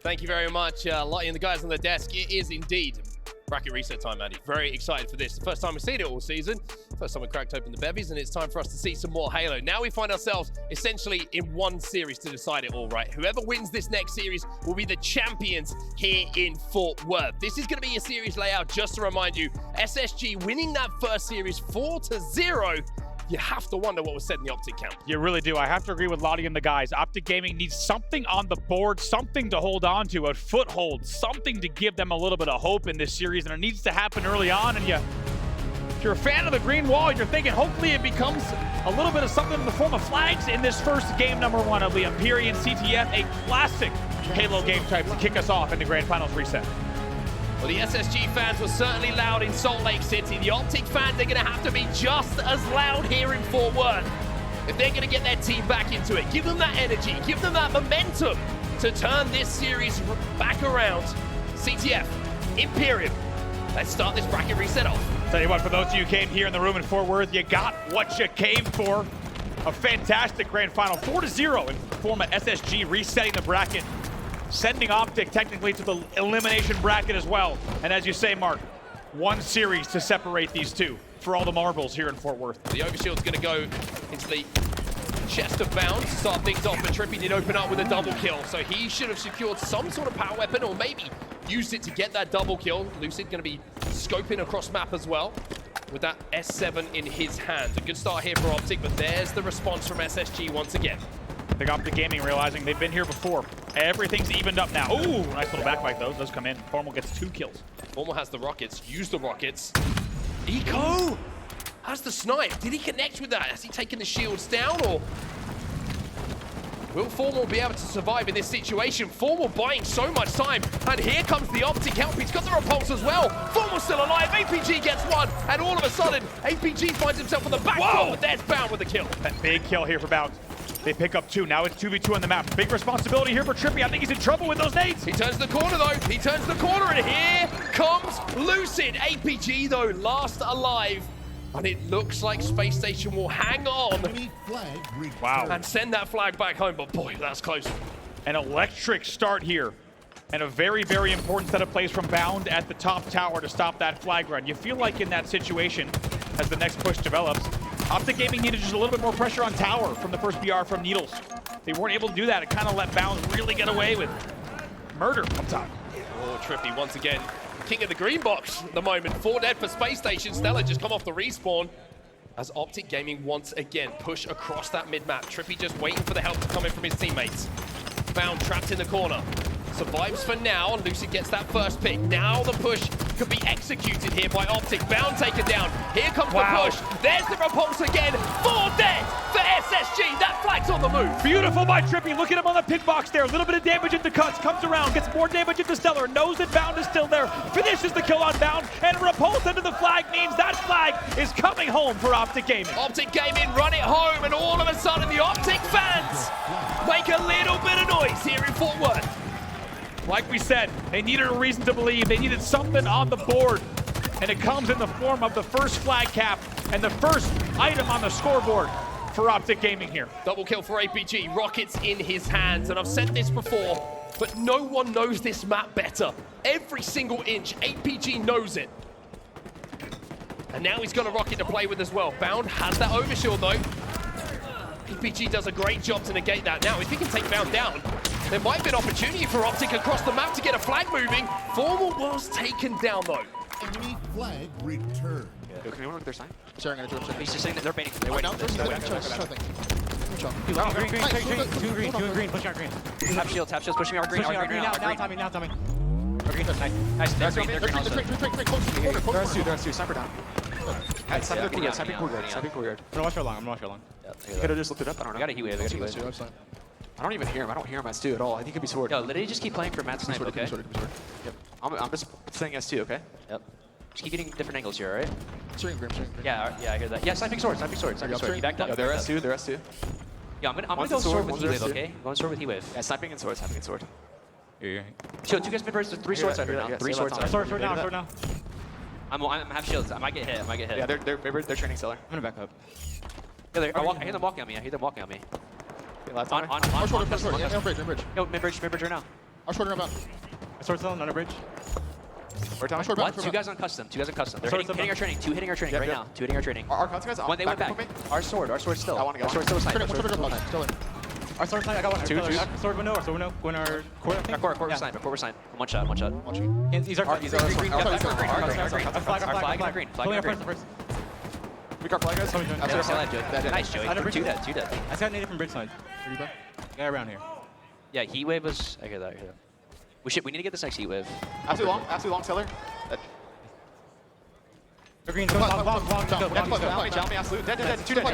Thank you very much, Lottie and the guys on the desk. It is indeed bracket reset time, Andy. Very excited for this. The first time we've seen it all season. First time we cracked open the bevies, and it's time for us to see some more Halo. Now we find ourselves essentially in one series to decide it all, right? Whoever wins this next series will be the champions here in Fort Worth. This is going to be your series layout, just to remind you. SSG winning that first series 4-0. You have to wonder what was said in the Optic camp. You really do. I have to agree with Lottie and the guys. Optic Gaming needs something on the board, something to hold on to, a foothold, something to give them a little bit of hope in this series, and it needs to happen early on. And if you're a fan of the green wall, you're thinking hopefully it becomes a little bit of something in the form of flags in this first game number one of the Empyrean CTF, a classic Halo game type to kick us off in the Grand Finals reset. Well, the SSG fans were certainly loud in Salt Lake City. The Optic fans are going to have to be just as loud here in Fort Worth if they're going to get their team back into it. Give them that energy, give them that momentum to turn this series back around. CTF, Imperium, let's start this bracket reset off. Tell you what, for those of you who came here in the room in Fort Worth, you got what you came for. A fantastic grand final, 4-0 in form of SSG resetting the bracket, sending Optic technically to the elimination bracket as well. And as you say, Mark, one series to separate these two for all the marbles here in Fort Worth. The overshield's going to go into the chest of bounds to start things off, but Trippy did open up with a double kill, so he should have secured some sort of power weapon or maybe used it to get that double kill. Lucid going to be scoping across map as well with that S7 in his hand. A good start here for Optic, but there's the response from SSG once again. I think Optic Gaming realizing they've been here before. Everything's evened up now. Ooh, nice little backbite though. Does come in. Formal gets 2 kills. Formal has the rockets. Use the rockets. Eco has the snipe. Did he connect with that? Has he taken the shields down, or will Formal be able to survive in this situation? Formal buying so much time, and here comes the Optic help. He's got the repulse as well. Formal's still alive. APG gets one, and all of a sudden, APG finds himself on the back door, but there's Bound with the kill. That big kill here for Bound. They pick up 2. Now it's 2v2 on the map. Big responsibility here for Trippy. I think he's in trouble with those nades. He turns the corner, though. He turns the corner, and here comes Lucid. APG, though, last alive. And it looks like Spacestation will hang on. Wow. And send that flag back home. But boy, that's close. An electric start here. And a very, very important set of plays from Bound at the top tower to stop that flag run. You feel like in that situation, as the next push develops, Optic Gaming needed just a little bit more pressure on tower from the first BR from Needles. They weren't able to do that. It kind of let Bound really get away with murder up top. Oh, Trippy once again. King of the green box at the moment. 4 dead for Space Station. StelluR just come off the respawn as Optic Gaming once again push across that mid-map. Trippy just waiting for the help to come in from his teammates. Bound trapped in the corner. Survives for now. Lucid gets that first pick. Now the push could be executed here by Optic. Bound taken down. Here comes the push. There's the repulse again. 4 dead for SSG. That flag's on the move. Beautiful by Trippy. Look at him on the pick box there. A little bit of damage into cuts. Comes around. Gets more damage into StelluR. Knows that Bound is still there. Finishes the kill on Bound. And repulse into the flag means that flag is coming home for Optic Gaming. Optic Gaming run it home. And all of a sudden the Optic fans make a little bit of noise here in Fort Worth. Like we said, they needed a reason to believe. They needed something on the board. And it comes in the form of the first flag cap and the first item on the scoreboard for Optic Gaming here. Double kill for APG. Rockets in his hands. And I've said this before, but no one knows this map better. Every single inch, APG knows it. And now he's got a rocket to play with as well. Bound has that overshield though. APG does a great job to negate that. Now, if he can take Bound down, there might be an opportunity for Optic across the map to get a flag moving. Formal was taken down though. Enemy flag returned. Yo, can anyone look at their sign? Sorry, I'm gonna He's just saying that they're baiting. They're waiting. Two green, push out green. Tap shields, pushing our green. Now, Tommy. Our green, nice. They're green also. There's two. Sniper down. Sniper courtyard. I'm gonna watch her long. You could have just looked it up. I don't know. I got a heat wave. I don't even hear him. I don't hear him at Stu at all. I think it could be sword. Yo, literally just keep playing for Matt Snipe, okay? Yep. I'm just saying S2, okay? Yep. Just keep getting different angles here, alright? Yeah, I hear that. Yeah, sniping sword. You backed up. Yeah, they're S2. Yeah, I'm gonna go sword with heat wave, okay? Going sword with heat wave. Yeah, sniping and sword. Yeah. Shield, 2 guys mid versus 3 swords right now. 3 swords. Sword now. I'm half shields. I might get hit. Yeah, they're training StelluR. I'm gonna back up. Yeah, I hear them walking on me. On bridge. Yo, mid bridge right now. Our short around. I sword zone, under bridge. We're talking Short what? back, Two guys on custom. They're Sword hitting our training. Two hitting our training right now. Two hitting our training. Our cuts guys. When they went back, our sword still. I want to go. Our sword still a sniper. Still in. Our sword side, I got one. Two. Sword window, going our court, I think. Our core sniper. One shot. He's our He's our Green. Our flag. Green. Pulling our first. We got flag guys. Nice, Joey. Two dead. I just got naded from bridge side. Guy around here. Yeah, heat wave was. I hear that. We need to get this next heat wave. Absolutely long, Stellar. Green, Down long. me, absolute. Dead. Two dead. In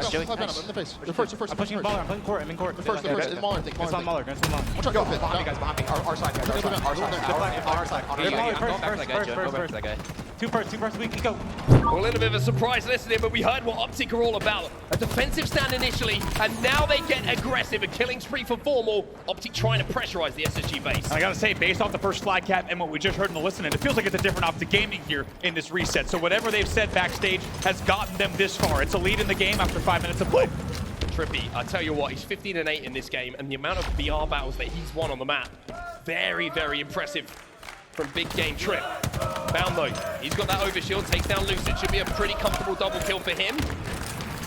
the face. You're first. I'm pushing baller, I'm playing court, I'm in court. The first. It's Mauler. It's on Mauler, it's on Mauler. Watch out, go behind me, guys. Our side. Our side. I'm going back to that guy. Two first, we can go. Well, a little bit of a surprise listening, but we heard what Optic are all about. A defensive stand initially, and now they get aggressive. A killing spree for Formal. Optic trying to pressurize the SSG base. And I gotta say, based off the first flag cap and what we just heard in the listening, it feels like it's a different Optic Gaming here in this reset. So whatever they've said backstage has gotten them this far. It's a lead in the game after 5 minutes of play. TriPPPeY, I tell you what, he's 15-8 in this game, and the amount of BR battles that he's won on the map, very, very impressive from big game Trip. Bound though, he's got that overshield, takes down Lucid, should be a pretty comfortable double kill for him.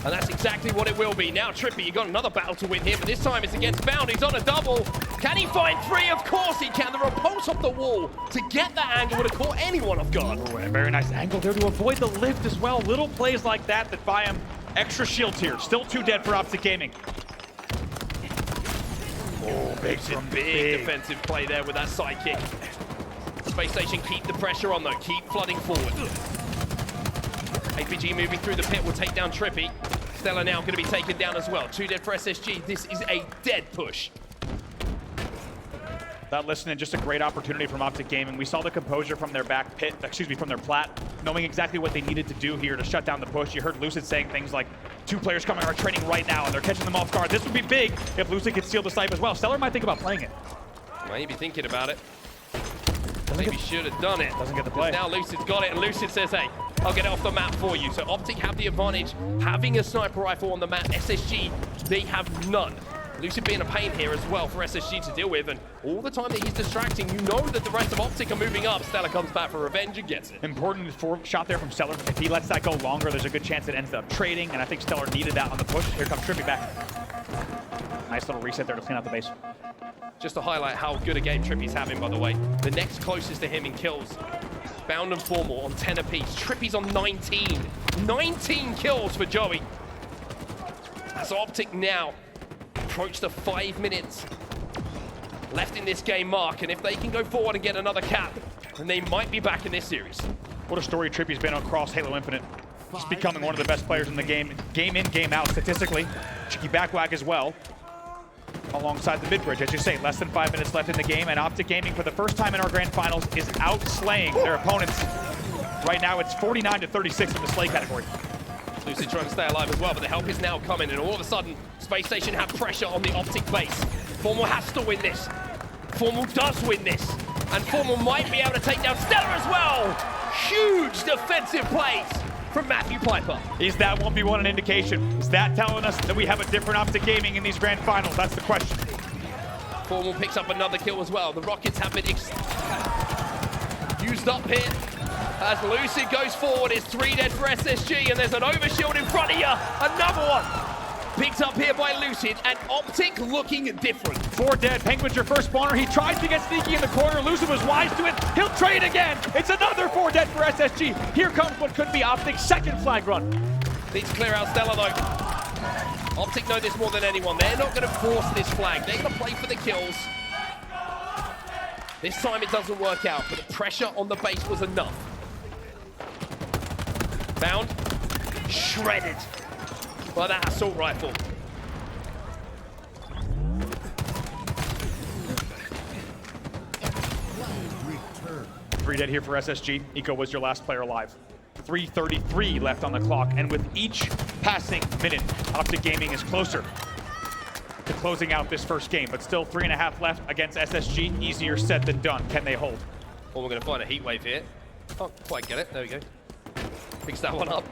And that's exactly what it will be. Now TriPPPeY, you got another battle to win here, but this time it's against Bound. He's on a double. Can he find three? Of course he can. The repulse off the wall to get that angle would have caught anyone off guard. Oh, and a very nice angle there to avoid the lift as well. Little plays like that buy him extra shields here. Still 2 dead for Optic Gaming. Oh, big defensive play there with that sidekick. Spacestation keep the pressure on though, keep flooding forward. APG moving through the pit will take down TriPPPeY. StelluR now going to be taken down as well. 2 dead for SSG. This is a dead push. That listening, just a great opportunity from Optic Gaming. We saw the composure from their back pit, from their plat, knowing exactly what they needed to do here to shut down the push. You heard Lucid saying things like, 2 players coming our training right now, and they're catching them off guard. This would be big if Lucid could steal the snipe as well. StelluR might think about playing it. Maybe thinking about it. Maybe should have done it. Doesn't get the play. Now Lucid's got it, and Lucid says, hey, I'll get it off the map for you. So Optic have the advantage, having a sniper rifle on the map. SSG, they have none. Lucid being a pain here as well for SSG to deal with, and all the time that he's distracting, you know that the rest of Optic are moving up. StelluR comes back for revenge and gets it. Important shot there from StelluR. If he lets that go longer, there's a good chance it ends up trading, and I think StelluR needed that on the push. Here comes TriPPPeY back. Nice little reset there to clean out the base. Just to highlight how good a game TriPPPeY's having, by the way. The next closest to him in kills, Bound and Formal on 10 apiece. TriPPPeY's on 19. 19 kills for Joey. As Optic now approach the 5 minutes left in this game mark, and if they can go forward and get another cap, then they might be back in this series. What a story TriPPPeY's been across Halo Infinite. Just becoming one of the best players in the game in, game out statistically. Cheeky backwag as well. Alongside the mid-bridge, as you say, less than 5 minutes left in the game, and Optic Gaming, for the first time in our grand finals, is outslaying their opponents. Right now, it's 49-36 in the slay category. Lucid trying to stay alive as well, but the help is now coming, and all of a sudden, Spacestation have pressure on the Optic base. Formal has to win this. Formal does win this, and Formal might be able to take down StelluR as well. Huge defensive plays from Matthew Piper. Is that 1v1 an indication? Is that telling us that we have a different Optic Gaming in these grand finals? That's the question. Formal picks up another kill as well. The Rockets have been used up here. As Lucid goes forward, it's 3 dead for SSG, and there's an overshield in front of you. Another one. Picked up here by Lucid, and Optic looking different. 4 dead. Penguin's your first spawner. He tries to get sneaky in the corner. Lucid was wise to it. He'll trade again. It's another 4 dead for SSG. Here comes what could be Optic's second flag run. Needs to clear out StelluR though. Optic know this more than anyone. They're not going to force this flag. They're going to play for the kills. This time it doesn't work out, but the pressure on the base was enough. Bound. Shredded by that assault rifle. Return. 3 dead here for SSG. Eco was your last player alive. 3:33 left on the clock, and with each passing minute, Optic Gaming is closer to closing out this first game, but still 3.5 left against SSG. Easier said than done. Can they hold? Well, we're going to find a heat wave here. Can't quite get it. There we go. Picks that one up.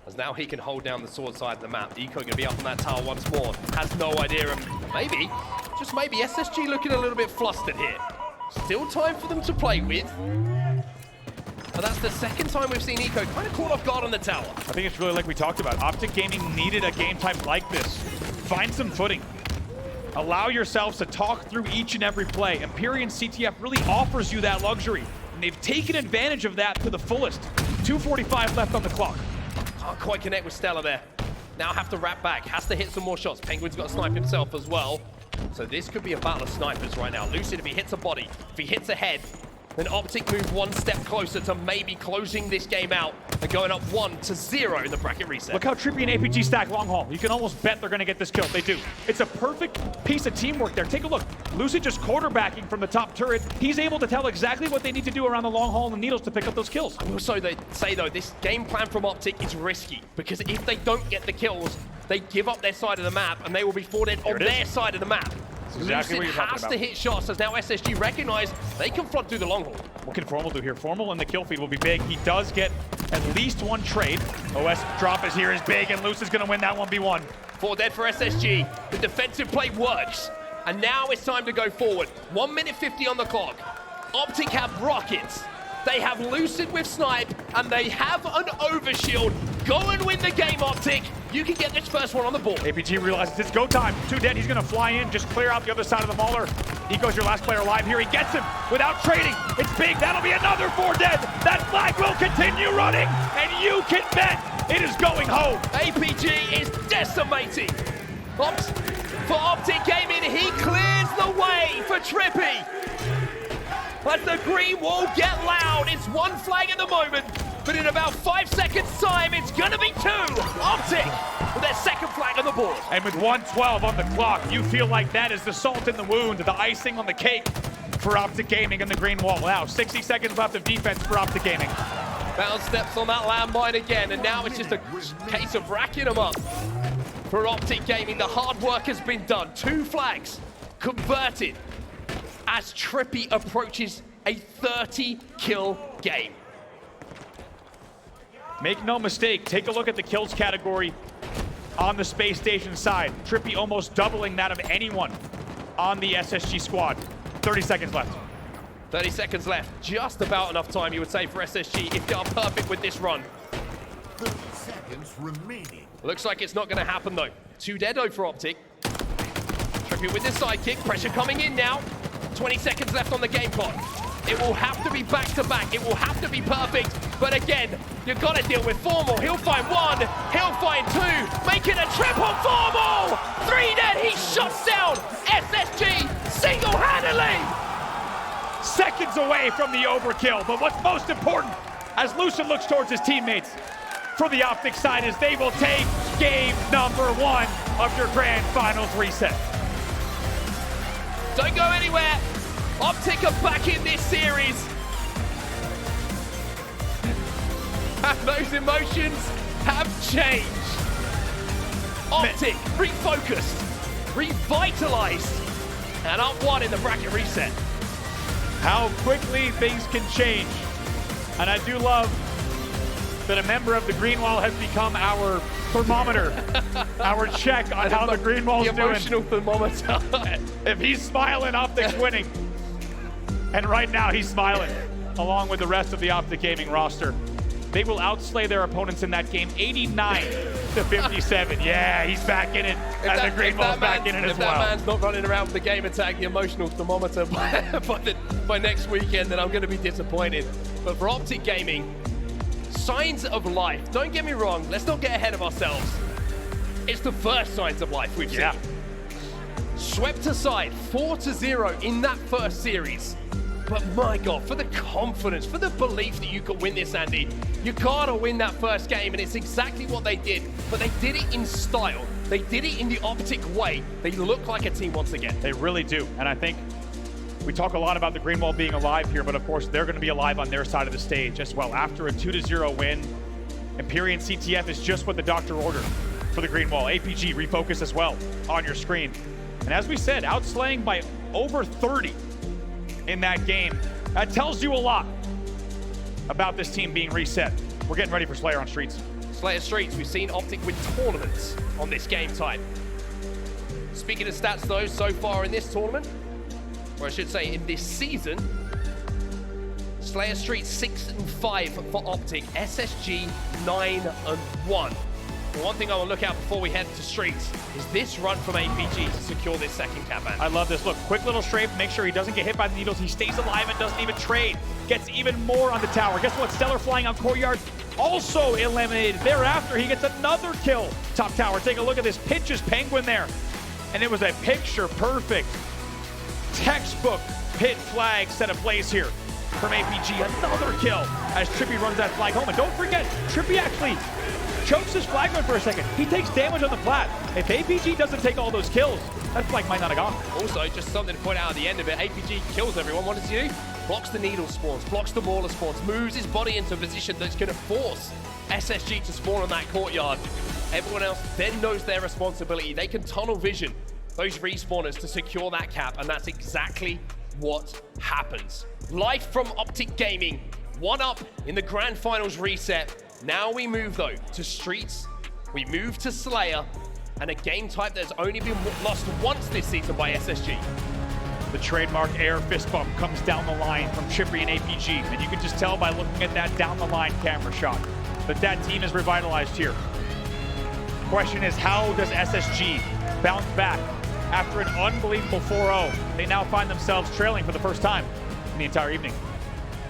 As now he can hold down the sword side of the map. Eco going to be up on that tower once more. Has no idea, and maybe just maybe SSG looking a little bit flustered here. Still time for them to play with. But that's the second time we've seen Eco kind of caught off guard on the tower. I think it's really like we talked about. Optic Gaming needed a game type like this. Find some footing. Allow yourselves to talk through each and every play. Empyrean CTF really offers you that luxury. And they've taken advantage of that to the fullest. 2:45 left on the clock. Can't quite connect with StelluR there. Now have to wrap back, has to hit some more shots. Pznguin's got to snipe himself as well. So this could be a battle of snipers right now. Lucid, if he hits a body, if he hits a head, then Optic move one step closer to maybe closing this game out and going up 1-0 in the bracket reset. Look how TriPPPeY and APG stack long haul. You can almost bet they're going to get this kill. They do. It's a perfect piece of teamwork there. Take a look. Lucid just quarterbacking from the top turret. He's able to tell exactly what they need to do around the long haul and the needles to pick up those kills. Also, they say, though, this game plan from Optic is risky because if they don't get the kills, they give up their side of the map and they will be forwarded on their side of the map. Exactly Lucid has to hit shots as now SSG recognize they can flood through the long haul. What can Formal do here? Formal and the kill feed will be big. He does get at least one trade. OS drop is here is big, and Lucid's going to win that 1v1. 4 dead for SSG. The defensive play works. And now it's time to go forward. 1 minute 50 on the clock. Optic have rockets. They have Lucid with snipe, and they have an overshield. Go and win the game, Optic. You can get this first one on the board. APG realizes it's go time. 2 dead, he's gonna fly in, just clear out the other side of the mauler. Eco's your last player alive here. He gets him without trading. It's big, that'll be another 4 dead. That flag will continue running, and you can bet it is going home. APG is decimating. For Optic Gaming, he clears the way for TriPPPeY. As the green wall get loud, it's 1 flag at the moment, but in about 5 seconds time, it's gonna be 2. Optic with their second flag on the board. And with 1:12 on the clock, you feel like that is the salt in the wound, the icing on the cake for Optic Gaming and the green wall. Now, 60 seconds left of defense for Optic Gaming. Bounce steps on that landmine again, and now it's just a case of racking them up. For Optic Gaming, the hard work has been done. 2 flags converted as TriPPPeY approaches a 30-kill game. Make no mistake, take a look at the kills category on the Spacestation side. TriPPPeY almost doubling that of anyone on the SSG squad. 30 seconds left. 30 seconds left. Just about enough time, you would say, for SSG if they are perfect with this run. 30 seconds remaining. Looks like it's not going to happen, though. 2 dead, though, for Optic. TriPPPeY with his sidekick. Pressure coming in now. 20 seconds left on the game clock. It will have to be back-to-back. It will have to be perfect. But again, you've got to deal with Formal. He'll find 1. He'll find 2. Making a trip on Formal. 3 dead. He shuts down SSG single-handedly. Seconds away from the overkill. But what's most important, as Lucid looks towards his teammates, for the Optic side, is they will take game number 1 of your grand finals reset. Don't go anywhere. Optic are back in this series. And those emotions have changed. Optic refocused, revitalized, and up 1 in the bracket reset. How quickly things can change. And I do love that a member of the Green Wall has become our thermometer, our check on how the Green Wall's doing. The emotional thermometer. If he's smiling, Optic's winning. And right now he's smiling, along with the rest of the Optic Gaming roster. They will outslay their opponents in that game 89-57. Yeah, he's back in it, and the Green Wall's back in it as well. If that man's not running around with the game tag, the emotional thermometer by next weekend, then I'm going to be disappointed. But for Optic Gaming, signs of life. Don't get me wrong, let's not get ahead of ourselves. It's the first signs of life we've seen. Swept aside 4-0 in that first series. But my God, for the confidence, for the belief that you could win this, Andy, you gotta win that first game, and it's exactly what they did. But they did it in style. They did it in the Optic way. They look like a team once again. They really do, and I think we talk a lot about the Green Wall being alive here, but of course they're going to be alive on their side of the stage as well. After a 2-0 win, Empyrean CTF is just what the doctor ordered for the Green Wall. APG refocus as well on your screen. And as we said, outslaying by over 30 in that game. That tells you a lot about this team being reset. We're getting ready for StelluR on Streets. StelluR Streets, we've seen Optic win tournaments on this game type. Speaking of stats though, so far in this tournament, or I should say in this season, Slayer Street 6-5 for Optic, SSG 9-1. One thing I will look out before we head to Streets is this run from APG to secure this second cap band. I love this. Look, quick little strafe, make sure he doesn't get hit by the needles. He stays alive and doesn't even trade. Gets even more on the tower. Guess what? StelluR flying on courtyard, also eliminated. Thereafter, he gets another kill. Top tower, take a look at this. Pitches Pznguin there. And it was a picture perfect textbook pit flag set ablaze here from APG. Another kill as TriPPPeY runs that flag home. And don't forget, TriPPPeY actually chokes his flag for a second. He takes damage on the plat. If APG doesn't take all those kills, that flag might not have gone. Also, just something to point out at the end of it, APG kills everyone. What does he do? Blocks the needle spawns, blocks the mauler spawns, moves his body into a position that's going to force SSG to spawn on that courtyard. Everyone else then knows their responsibility. They can tunnel vision those respawners to secure that cap, and that's exactly what happens. Life from Optic Gaming, 1-up in the Grand Finals reset. Now we move though to Streets, we move to Slayer, and a game type that's only been lost once this season by SSG. The trademark air fist bump comes down the line from TriPPPeY and APG, and you can just tell by looking at that down the line camera shot that that team is revitalized here. Question is, how does SSG bounce back after an unbelievable 4-0? They now find themselves trailing for the first time in the entire evening.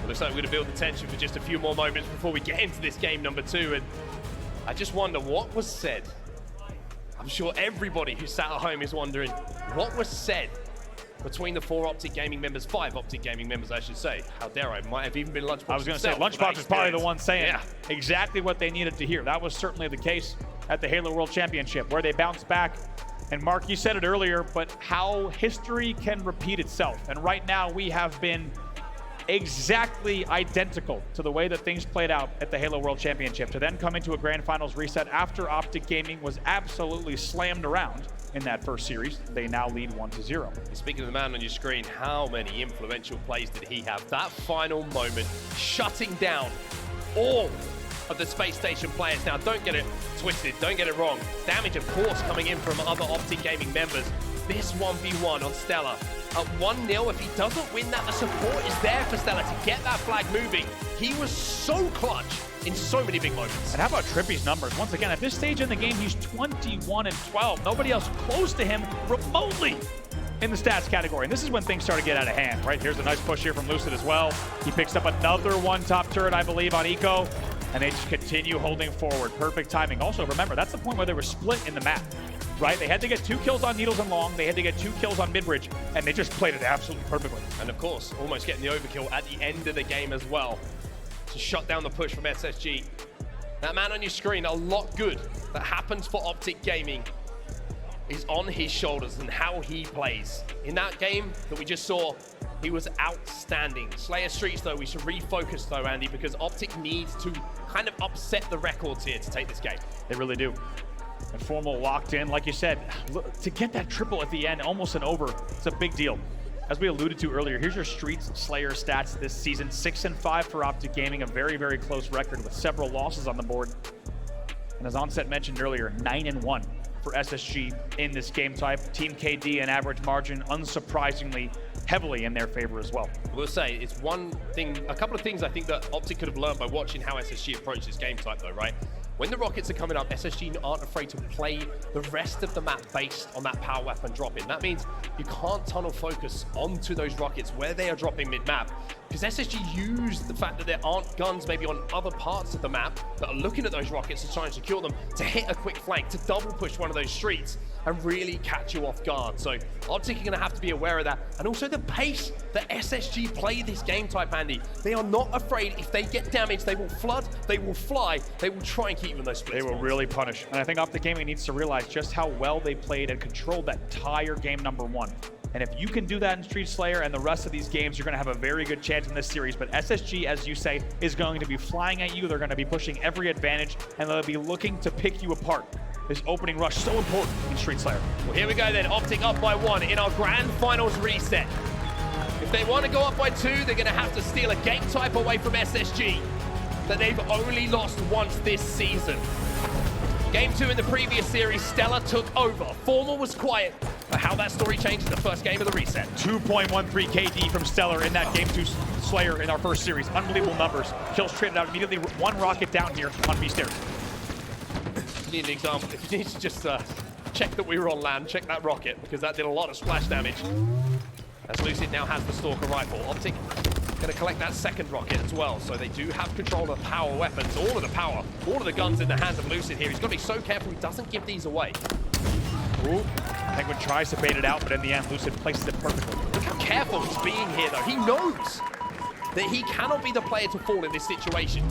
It looks like we're going to build the tension for just a few more moments before we get into this game number 2, and I just wonder what was said. I'm sure everybody who sat at home is wondering what was said between the 4 Optic Gaming members, 5 Optic Gaming members, I should say. How dare I? Might have even been Lunchbox. I was going to say, Lunchbox is probably the one saying exactly what they needed to hear. That was certainly the case at the Halo World Championship, where they bounced back. And Mark, you said it earlier, but how history can repeat itself. And right now we have been exactly identical to the way that things played out at the Halo World Championship, to then come into a Grand Finals reset after Optic Gaming was absolutely slammed around in that first series. They now lead 1-0. Speaking of the man on your screen, how many influential plays did he have? That final moment, shutting down all of the Spacestation players. Now, don't get it twisted, don't get it wrong. Damage, of course, coming in from other Optic Gaming members. This 1v1 on StelluR. At 1-0, if he doesn't win that, the support is there for StelluR to get that flag moving. He was so clutch in so many big moments. And how about TriPPPeY's numbers? Once again, at this stage in the game, he's 21-12. Nobody else close to him remotely in the stats category. And this is when things start to get out of hand, right? Here's a nice push here from Lucid as well. He picks up another one top turret, I believe, on Eco. And they just continue holding forward. Perfect timing. Also, remember, that's the point where they were split in the map, right? They had to get 2 kills on Needles and Long. They had to get 2 kills on Midbridge, and they just played it absolutely perfectly. And of course, almost getting the overkill at the end of the game as well to shut down the push from SSG. That man on your screen, a lot good that happens for Optic Gaming is on his shoulders and how he plays. In that game that we just saw, he was outstanding. Slayer Streets, though, we should refocus, though, Andy, because Optic needs to kind of upset the records here to take this game. They really do. And Formal locked in, like you said, to get that triple at the end, almost an over, it's a big deal. As we alluded to earlier, here's your Streets Slayer stats this season. 6-5 for Optic Gaming, a very, very close record with several losses on the board. And as Onset mentioned earlier, 9-1 for SSG in this game type. Team KD and average margin, unsurprisingly, heavily in their favor as well. We'll say it's one thing, a couple of things I think that Optic could have learned by watching how SSG approach this game type though, right? When the rockets are coming up, SSG aren't afraid to play the rest of the map based on that power weapon drop-in. That means you can't tunnel focus onto those rockets where they are dropping mid-map, because SSG use the fact that there aren't guns maybe on other parts of the map that are looking at those rockets to try and secure them, to hit a quick flank, to double push one of those streets and really catch you off guard. So Optic are going to have to be aware of that. And also the pace that SSG play this game type, Andy. They are not afraid. If they get damaged, they will flood, they will fly, they will try and keep them in those splits. They will really punish. And I think Optic Gaming needs to realize just how well they played and controlled that entire game number 1. And if you can do that in Street Slayer and the rest of these games, you're going to have a very good chance in this series. But SSG, as you say, is going to be flying at you. They're going to be pushing every advantage, and they'll be looking to pick you apart. This opening rush, so important in Street Slayer. Well, here we go then. Optic up by 1 in our Grand Finals reset. If they want to go up by 2, they're going to have to steal a game type away from SSG that they've only lost once this season. Game 2 in the previous series, StelluR took over. Formal was quiet, how that story changed in the first game of the reset. 2.13 KD from StelluR in that Game 2 Slayer in our first series. Unbelievable numbers. Kills traded out immediately. One rocket down here on B stairs. If you need an example, if you need to just check that we were on land, check that rocket, because that did a lot of splash damage. As Lucid now has the Stalker rifle. Optic going to collect that second rocket as well, so they do have control of power weapons, all of the power, all of the guns in the hands of Lucid here. He's got to be so careful he doesn't give these away. Ooh. Pznguin tries to bait it out, but in the end, Lucid places it perfectly. Look how careful he's being here, though. He knows that he cannot be the player to fall in this situation.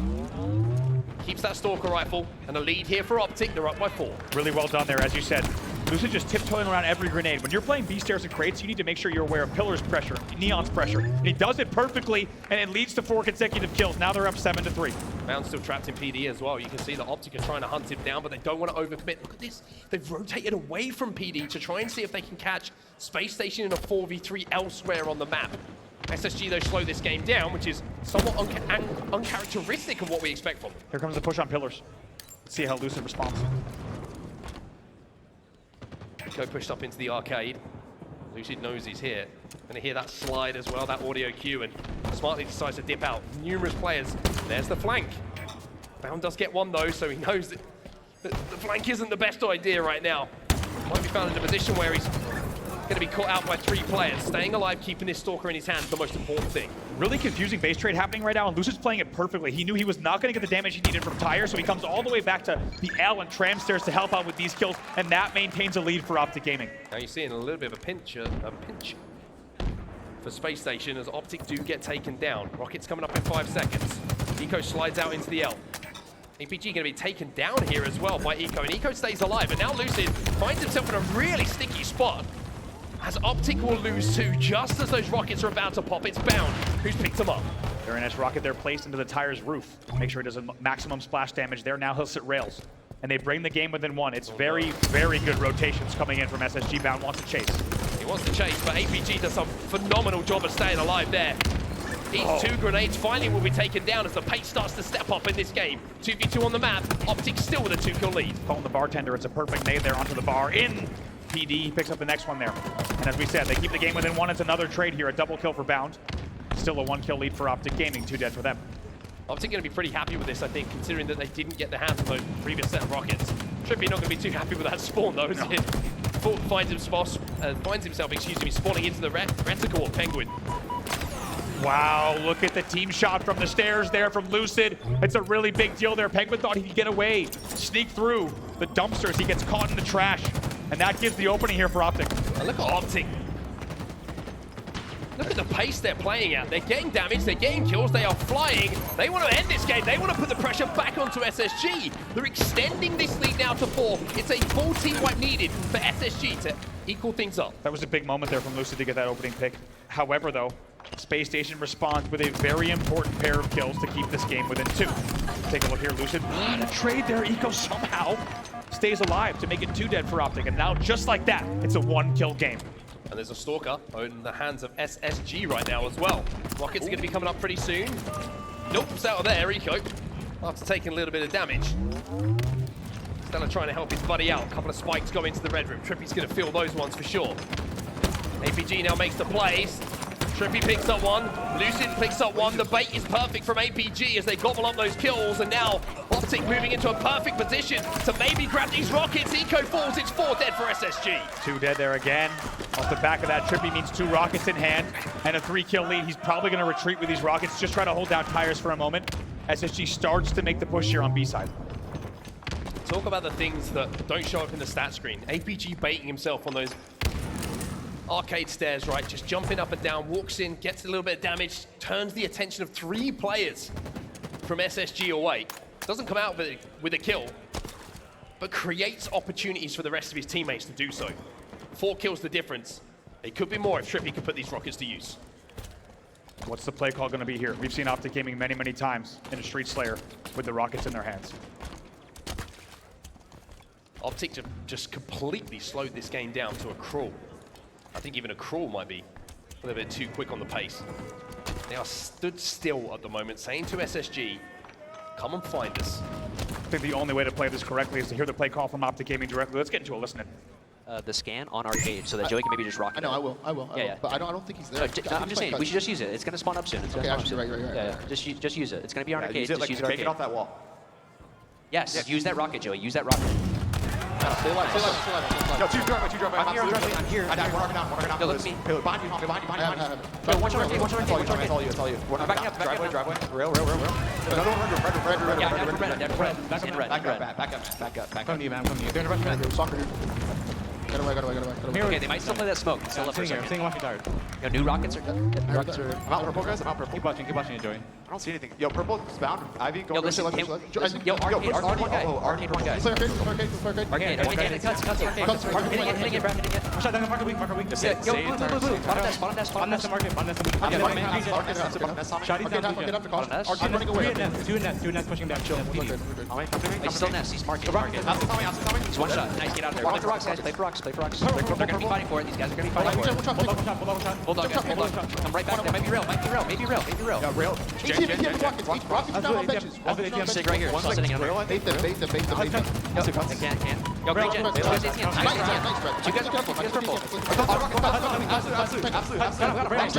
Keeps that Stalker rifle, and a lead here for Optic. They're up by 4. Really well done there, as you said. Lucid just tiptoeing around every grenade. When you're playing B stairs and crates, you need to make sure you're aware of Pillar's pressure, Neon's pressure. And he does it perfectly, and it leads to 4 consecutive kills. Now they're up 7-3. Bound's still trapped in PD as well. You can see that Optic are trying to hunt him down, but they don't want to overcommit. Look at this. They've rotated away from PD to try and see if they can catch Space Station in a 4v3 elsewhere on the map. SSG, though, slow this game down, which is somewhat uncharacteristic of what we expect from them. Here comes the push on Pillars. Let's see how Lucid responds. Go pushed up into the arcade. Lucid knows he's here. Gonna hear that slide as well, that audio cue, and smartly decides to dip out. Numerous players. There's the flank. Bound does get one though, so he knows that the flank isn't the best idea right now. Might be found in a position where he's gonna be caught out by 3 players. Staying alive, keeping his Stalker in his hand is the most important thing. Really confusing base trade happening right now, and Lucid's playing it perfectly. He knew he was not going to get the damage he needed from Tire, so he comes all the way back to the L and Tram stairs to help out with these kills, and that maintains a lead for Optic Gaming. Now you're seeing a little bit of a pinch for Space Station as Optic do get taken down. Rocket's coming up in 5 seconds. Eco slides out into the L. APG going to be taken down here as well by Eco, and Eco stays alive, and now Lucid finds himself in a really sticky spot. As Optic will lose 2 just as those rockets are about to pop. It's Bound who's picked them up. Very nice rocket there placed into the Tire's roof. Make sure it does a maximum splash damage there. Now he'll sit rails. And they bring the game within 1. It's very, very good rotations coming in from SSG. Bound wants to chase. He wants to chase, but APG does a phenomenal job of staying alive there. These 2 grenades finally will be taken down as the pace starts to step up in this game. 2v2 on the map. Optic still with a 2-kill lead. Calling the bartender. It's a perfect nade there onto the bar. In PD, he picks up the next one there. And as we said, they keep the game within 1. It's another trade here, a double kill for Bound. Still a 1-kill lead for Optic Gaming, 2 dead for them. Optic going to be pretty happy with this, I think, considering that they didn't get the hands on those previous set of rockets. TriPPPeY not going to be too happy with that spawn, though, is it? Fort finds himself, spawning into the reticle of Pznguin. Wow, look at the team shot from the stairs there from Lucid. It's a really big deal there. Pznguin thought he could get away, sneak through the dumpsters. He gets caught in the trash. And that gives the opening here for Optic. And look at Optic. Look at the pace they're playing at. They're getting damage, they're getting kills, they are flying. They want to end this game. They want to put the pressure back onto SSG. They're extending this lead now to 4. It's a full team wipe needed for SSG to equal things up. That was a big moment there from Lucid to get that opening pick. However, though, Space Station responds with a very important pair of kills to keep this game within 2. Take a look here, Lucid. What a trade there. Eco somehow stays alive to make it 2 dead for Optic. And now, just like that, it's a 1-kill game. And there's a Stalker in the hands of SSG right now as well. Rocket's going to be coming up pretty soon. Nope, it's out of there, Eco. After taking a little bit of damage. StelluR trying to help his buddy out. A couple of spikes go into the red room. TriPPPeY's going to feel those ones for sure. APG now makes the plays. TriPPPeY picks up one. Lucid picks up one. The bait is perfect from APG as they gobble up those kills. And now Optic moving into a perfect position to maybe grab these rockets. Eco falls. It's 4 dead for SSG. 2 dead there again. Off the back of that, TriPPPeY means 2 rockets in hand and a 3-kill lead. He's probably going to retreat with these rockets. Just try to hold down Tires for a moment. SSG starts to make the push here on B side. Talk about the things that don't show up in the stat screen. APG baiting himself on those arcade stairs, right? Just jumping up and down, walks in, gets a little bit of damage, turns the attention of 3 players from SSG away. Doesn't come out with a kill, but creates opportunities for the rest of his teammates to do so. 4 kills the difference. It could be more if TriPPPeY could put these rockets to use. What's the play call going to be here? We've seen Optic Gaming many, many times in a Street Slayer with the rockets in their hands. Optic just completely slowed this game down to a crawl. I think even a crawl might be a little bit too quick on the pace. They are stood still at the moment, saying to SSG, come and find us. I think the only way to play this correctly is to hear the play call from Optic Gaming directly. Let's get into it, listen in. the scan on arcade so that Joey can maybe just rock it. I know, I will. Yeah. But I don't think he's there. I'm just saying, we should just use it. It's going to spawn up soon. It's Okay, gonna spawn up actually, soon. right. Yeah. Just use it. It's going to be on arcade. Use it, Just like, use it make arcade. it off that wall. Yes, use that rocket, Joey. Use that rocket. Stay alive. Yo, two driveway. I'm here, I'm here. I died. We're knocking down. Yo, look at me. Behind you. Yo, watch arcade, watch arcade. It's all you. I'm backing up. Driveway. Rail. Another one, red. Yeah, I'm red. Back In red. Back up. Come to you, man. Come to you. They're in the rush, man. Soccer, dude. Get away. Okay, they might still play that smoke. It's still I'm up for a sitting here. I'm second. sitting watching tired. Yo, new rockets are good. New rockets are... I'm out purple, guys. I'm out purple. Keep watching it, Joey. I don't see anything. Yo, purple is bound. Ivy, go. Yo, listen, left, him- left. yo, arcade one guy. Oh, Arcade one guy. Play arcade. Arcade, cuts, arcade. Cuts, Hitting it, Brad, hitting it. Shot down, marker weak. Yeah, yo, blue. Bottom nest. On nest, market. Shot Arcade half, arcade after cost. Nest. Arcade running away. Two nest pushing down. Chill. He's still nest. He's marking. He's one shot. Nice, get out of there. Play for rocks, guys. Play for rocks. They're gonna be fighting for it. These guys are gonna be fighting for it. Bulldog, guys. Come right back there. Maybe real. Yeah, rail. ATM rockets. Rockets down on benches. Sig right here. One's sitting under. Bait them. Can't. Yo, great jet. Two guys ATM. Nice. Two guys purple. Rails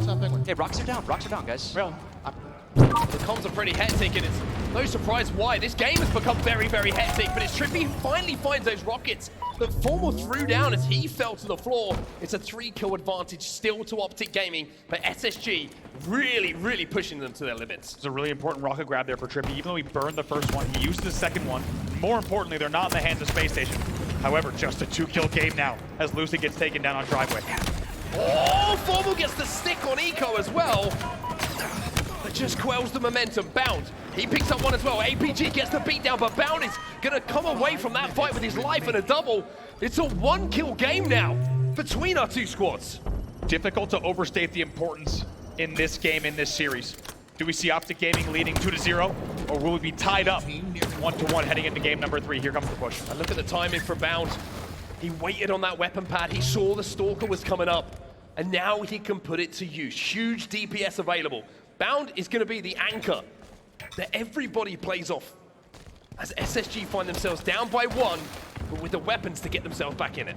half penguin. Hey, rocks are down, guys. Real. The comms are pretty hectic, and it's no surprise why. This game has become very, very hectic, but it's Trippy finally finds those rockets that Formal threw down as he fell to the floor. It's a 3-kill advantage still to Optic Gaming, but SSG really pushing them to their limits. It's a really important rocket grab there for Trippy. Even though he burned the first one, he used the second one. More importantly, they're not in the hands of Spacestation. However, just a 2-kill game now as Lucid gets taken down on driveway. Oh, Formal gets the stick on Eco as well. That just quells the momentum. Bound, he picks up one as well. APG gets the beat down, but Bound is gonna come away from that fight with his life and a double. It's a 1-kill game now between our two squads. Difficult to overstate the importance in this game, in this series. Do we see Optic Gaming leading 2-0, or will we be tied up 1-1 heading into game number 3? Here comes the push. And look at the timing for Bound. He waited on that weapon pad. He saw the Stalker was coming up, and now he can put it to use. Huge DPS available. Bound is going to be the anchor that everybody plays off as SSG find themselves down by 1, but with the weapons to get themselves back in it.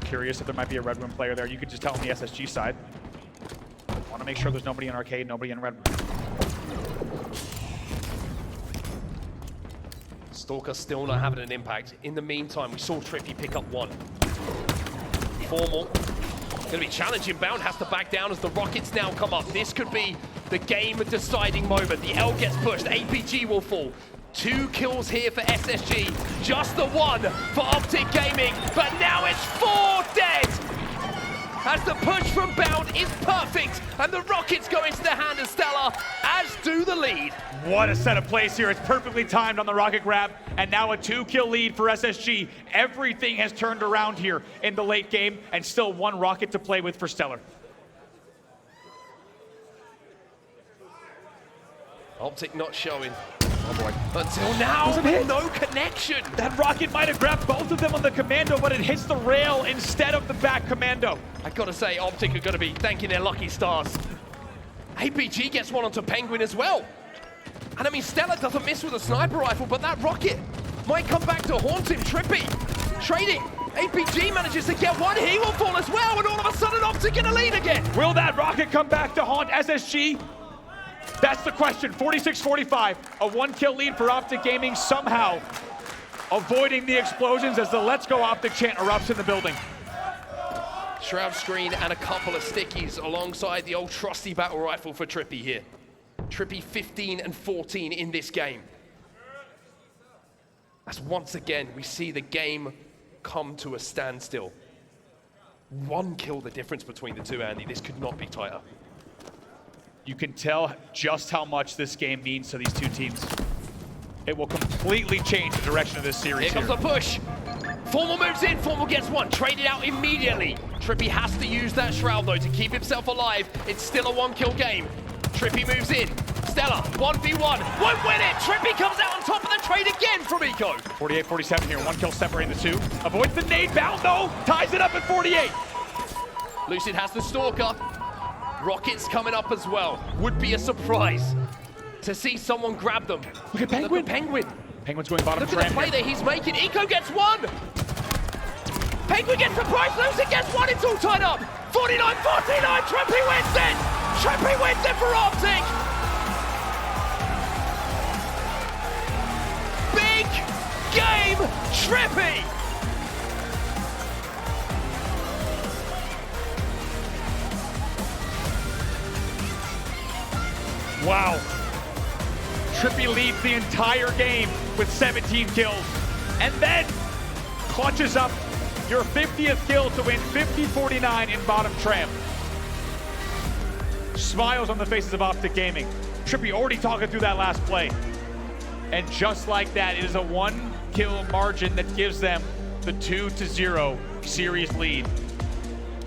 Curious if there might be a Red Room player there. You could just tell on the SSG side. Want to make sure there's nobody in arcade, nobody in Red Room. Stalker still not having an impact. In the meantime, we saw Trippy pick up 1. Formal. Gonna be challenging. Bound has to back down as the rockets now come up. This could be the game-deciding moment. The L gets pushed. APG will fall. 2 kills here for SSG. Just the 1 for Optic Gaming. But now it's 4 dead! As the push from Bound is perfect, and the rockets go into the hand of StelluR, as do the lead. What a set of plays here. It's perfectly timed on the rocket grab, and now a 2-kill lead for SSG. Everything has turned around here in the late game, and still 1 rocket to play with for StelluR. Optic not showing. Oh boy. Until now, no connection. That rocket might have grabbed both of them on the commando, but it hits the rail instead of the back commando. I gotta say, Optic are gonna be thanking their lucky stars. APG gets one onto Pznguin as well. And I mean, StelluR doesn't miss with a sniper rifle, but that rocket might come back to haunt him. Trippy trading. APG manages to get one. He will fall as well, and all of a sudden, Optic in a lead again. Will that rocket come back to haunt SSG? That's the question. 46-45, a 1-kill lead for Optic Gaming, somehow avoiding the explosions as the Let's Go Optic chant erupts in the building. Shroud screen and a couple of stickies alongside the old trusty battle rifle for Trippy here. Trippy 15 and 14 in this game. As once again, we see the game come to a standstill. 1 kill the difference between the two, Andy. This could not be tighter. You can tell just how much this game means to these two teams. It will completely change the direction of this series. Here comes the push. Formal moves in, Formal gets 1, traded out immediately. Trippy has to use that Shroud though to keep himself alive. It's still a 1-kill game. Trippy moves in. StelluR, 1v1, won't win it. Trippy comes out on top of the trade again from Eco. 48-47 here, 1 kill separating the two. Avoids the nade, Bound though, ties it up at 48. Lucid has the Stalker. Rockets coming up as well. Would be a surprise to see someone grab them. Look at Pznguin. Penguin. Penguin's going bottom. Look at the play that he's making. Eco gets one. Penguin gets the prize. Lucid gets one. It's all tied up. 49-49. TriPPPeY wins it. TriPPPeY wins it for Optic. Big game, TriPPPeY. Wow. TriPPPeY leads the entire game with 17 kills. And then clutches up your 50th kill to win 50-49 in bottom tram. Smiles on the faces of Optic Gaming. TriPPPeY already talking through that last play. And just like that, it is a 1 kill margin that gives them the 2-0 series lead.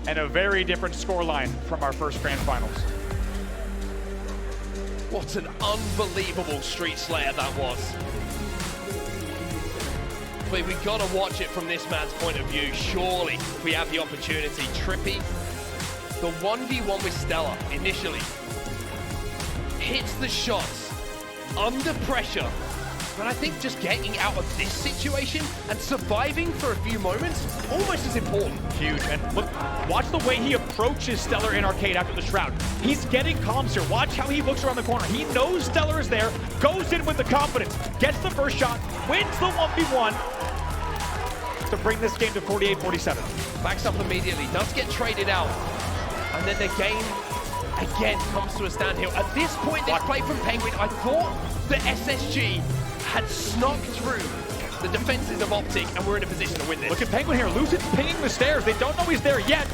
And a very different scoreline from our first grand finals. What an unbelievable Street Slayer that was. But we gotta watch it from this man's point of view. Surely, if we have the opportunity, TriPPPeY, the 1v1 with StelluR initially, hits the shots under pressure. But I think just getting out of this situation and surviving for a few moments, almost as important. Huge, and look, watch the way he approaches StelluR in Arcade after the Shroud. He's getting comms here. Watch how he looks around the corner. He knows StelluR is there, goes in with the confidence, gets the first shot, wins the 1v1 to bring this game to 48-47. Backs up immediately, does get traded out. And then the game, again, comes to a standstill. At this point, this play from Penguin, I thought the SSG had snuck through the defenses of Optic and we're in a position to win this. Look at Penguin here. Lucid's pinging the stairs. They don't know he's there yet.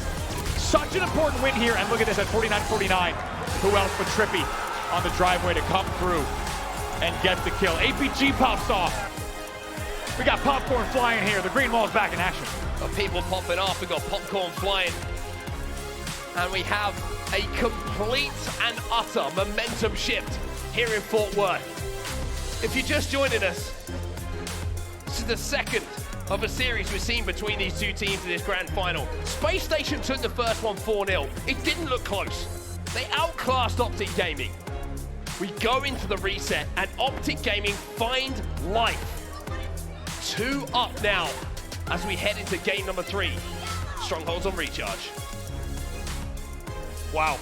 Such an important win here. And look at this at 49-49. Who else but TriPPPeY on the driveway to come through and get the kill. APG pops off. We got popcorn flying here. The green wall's back in action. Got people popping off. We got popcorn flying. And we have a complete and utter momentum shift here in Fort Worth. If you're just joining us, this is the second of a series we've seen between these two teams in this grand final. Spacestation took the first one 4-0. It didn't look close. They outclassed Optic Gaming. We go into the reset and Optic Gaming find life. 2 up now as we head into game number 3. Strongholds on recharge. Wow.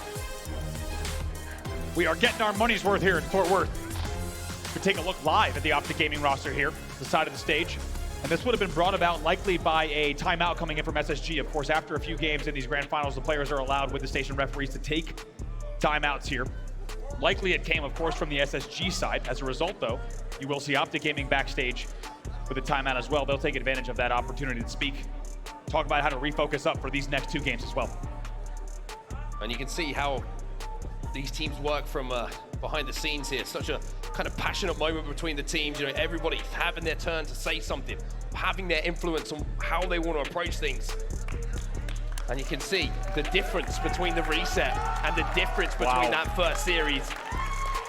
We are getting our money's worth here in Fort Worth. We take a look live at the Optic Gaming roster here, the side of the stage. And this would have been brought about likely by a timeout coming in from SSG. Of course, after a few games in these grand finals, the players are allowed with the station referees to take timeouts here. Likely it came, of course, from the SSG side. As a result, though, you will see Optic Gaming backstage with a timeout as well. They'll take advantage of that opportunity to speak, talk about how to refocus up for these next 2 games as well. And you can see how these teams work from behind the scenes here. Such a kind of passionate moment between the teams. You know, everybody having their turn to say something, having their influence on how they want to approach things. And you can see the difference between the reset and the difference between that first series.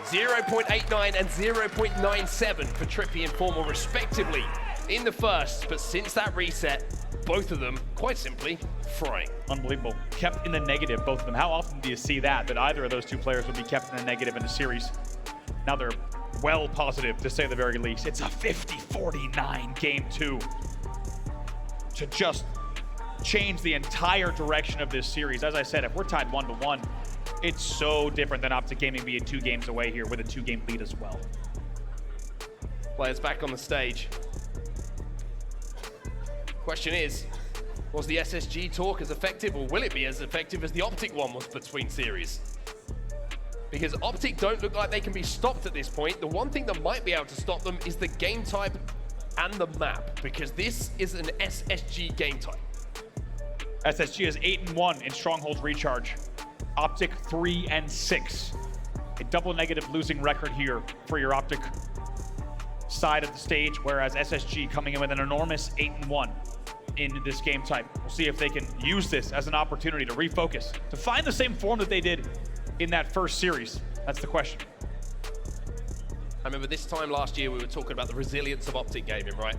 0.89 and 0.97 for TriPPPeY and Formal respectively in the first, but since that reset, both of them, quite simply, frying. Unbelievable. Kept in the negative, both of them. How often do you see that either of those 2 players would be kept in the negative in a series? Now they're well positive, to say the very least. It's a 50-49 game 2 to just change the entire direction of this series. As I said, if we're tied 1-1, it's so different than Optic Gaming being 2 games away here with a 2-game lead as well. Players back on the stage. Question is, was the SSG talk as effective, or will it be as effective as the Optic one was between series? Because Optic don't look like they can be stopped at this point. The one thing that might be able to stop them is the game type and the map, because this is an SSG game type. SSG is 8-1 in Strongholds Recharge. Optic 3-6. A double negative losing record here for your Optic side of the stage, whereas SSG coming in with an enormous 8-1 in this game type. We'll see if they can use this as an opportunity to refocus, to find the same form that they did in that first series. That's the question. I remember this time last year we were talking about the resilience of Optic Gaming, right?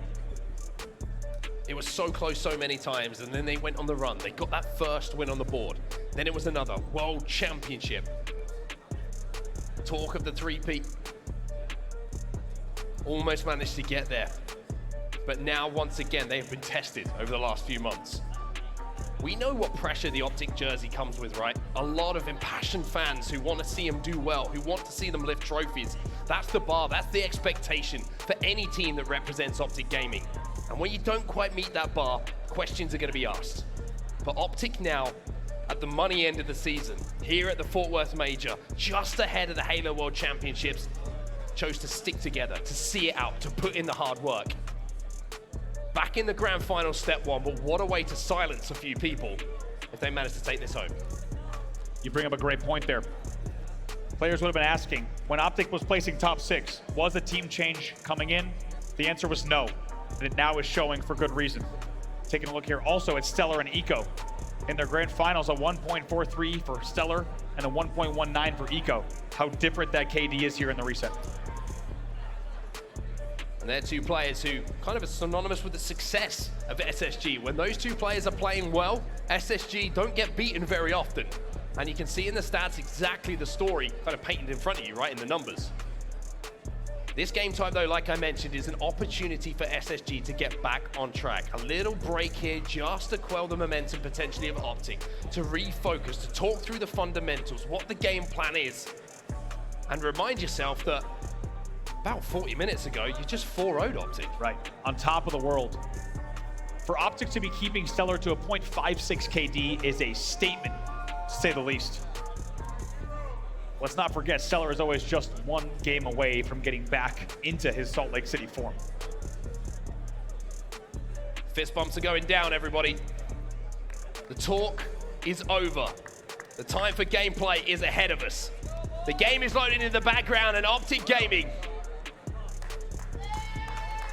It was so close so many times, and then they went on the run. They got that first win on the board. Then it was another World Championship. Talk of the 3-peat. Almost managed to get there. But now, once again, they have been tested over the last few months. We know what pressure the Optic jersey comes with, right? A lot of impassioned fans who want to see them do well, who want to see them lift trophies. That's the bar, that's the expectation for any team that represents Optic Gaming. And when you don't quite meet that bar, questions are going to be asked. But Optic now, at the money end of the season, here at the Fort Worth Major, just ahead of the Halo World Championships, chose to stick together, to see it out, to put in the hard work. Back in the grand final step one, but what a way to silence a few people if they manage to take this home. You bring up a great point there. Players would have been asking, when Optic was placing top 6, was a team change coming in? The answer was no, and it now is showing for good reason. Taking a look here also at StelluR and Eco. In their grand finals, a 1.43 for StelluR and a 1.19 for Eco. How different that KD is here in the reset. And they're two players who kind of are synonymous with the success of SSG. When those two players are playing well, SSG don't get beaten very often. And you can see in the stats exactly the story kind of painted in front of you, right, in the numbers. This game type, though, like I mentioned, is an opportunity for SSG to get back on track. A little break here just to quell the momentum potentially of Optic, to refocus, to talk through the fundamentals, what the game plan is, and remind yourself that about 40 minutes ago, you just 4-0'd Optic. Right, on top of the world. For Optic to be keeping StelluR to a 0.56 KD is a statement, to say the least. Let's not forget, StelluR is always just one game away from getting back into his Salt Lake City form. Fist bumps are going down, everybody. The talk is over. The time for gameplay is ahead of us. The game is loaded in the background, and Optic Gaming,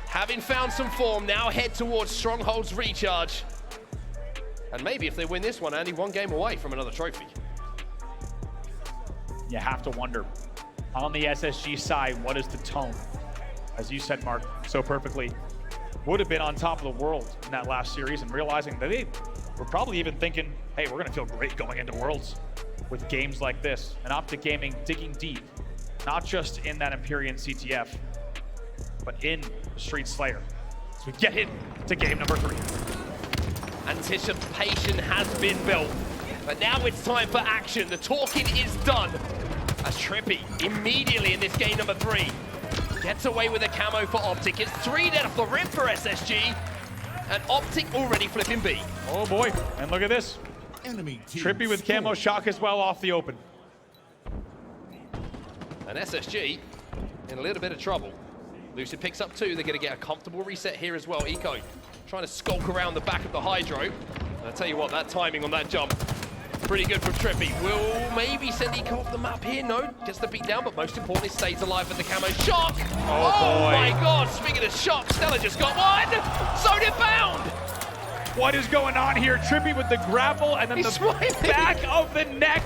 having found some form, now head towards Stronghold's recharge. And maybe if they win this one, only one game away from another trophy. You have to wonder, on the SSG side, what is the tone? As you said, Mark, so perfectly, would have been on top of the world in that last series, and realizing that they were probably even thinking, hey, we're gonna feel great going into Worlds with games like this. And Optic Gaming digging deep, not just in that Empyrean CTF, but in the Street Slayer. So we get into game number 3. Anticipation has been built, but now it's time for action. The talking is done, as TriPPPeY immediately in this game number 3 gets away with a camo for Optic. It's 3 dead off the rip for SSG, and Optic already flipping B. Oh boy, and look at this. Enemy team TriPPPeY with camo shock as well off the open. And SSG in a little bit of trouble. Lucid picks up 2. They're going to get a comfortable reset here as well. Eco trying to skulk around the back of the Hydro. And I tell you what, that timing on that jump, pretty good from TriPPPeY. Will maybe send Eco off the map here. No, gets the beat down, but most importantly, stays alive with the camo shock. Oh my God, speaking of shock, StelluR just got one. So did Bound. What is going on here? TriPPPeY with the grapple and then He's the swiping. back of the neck.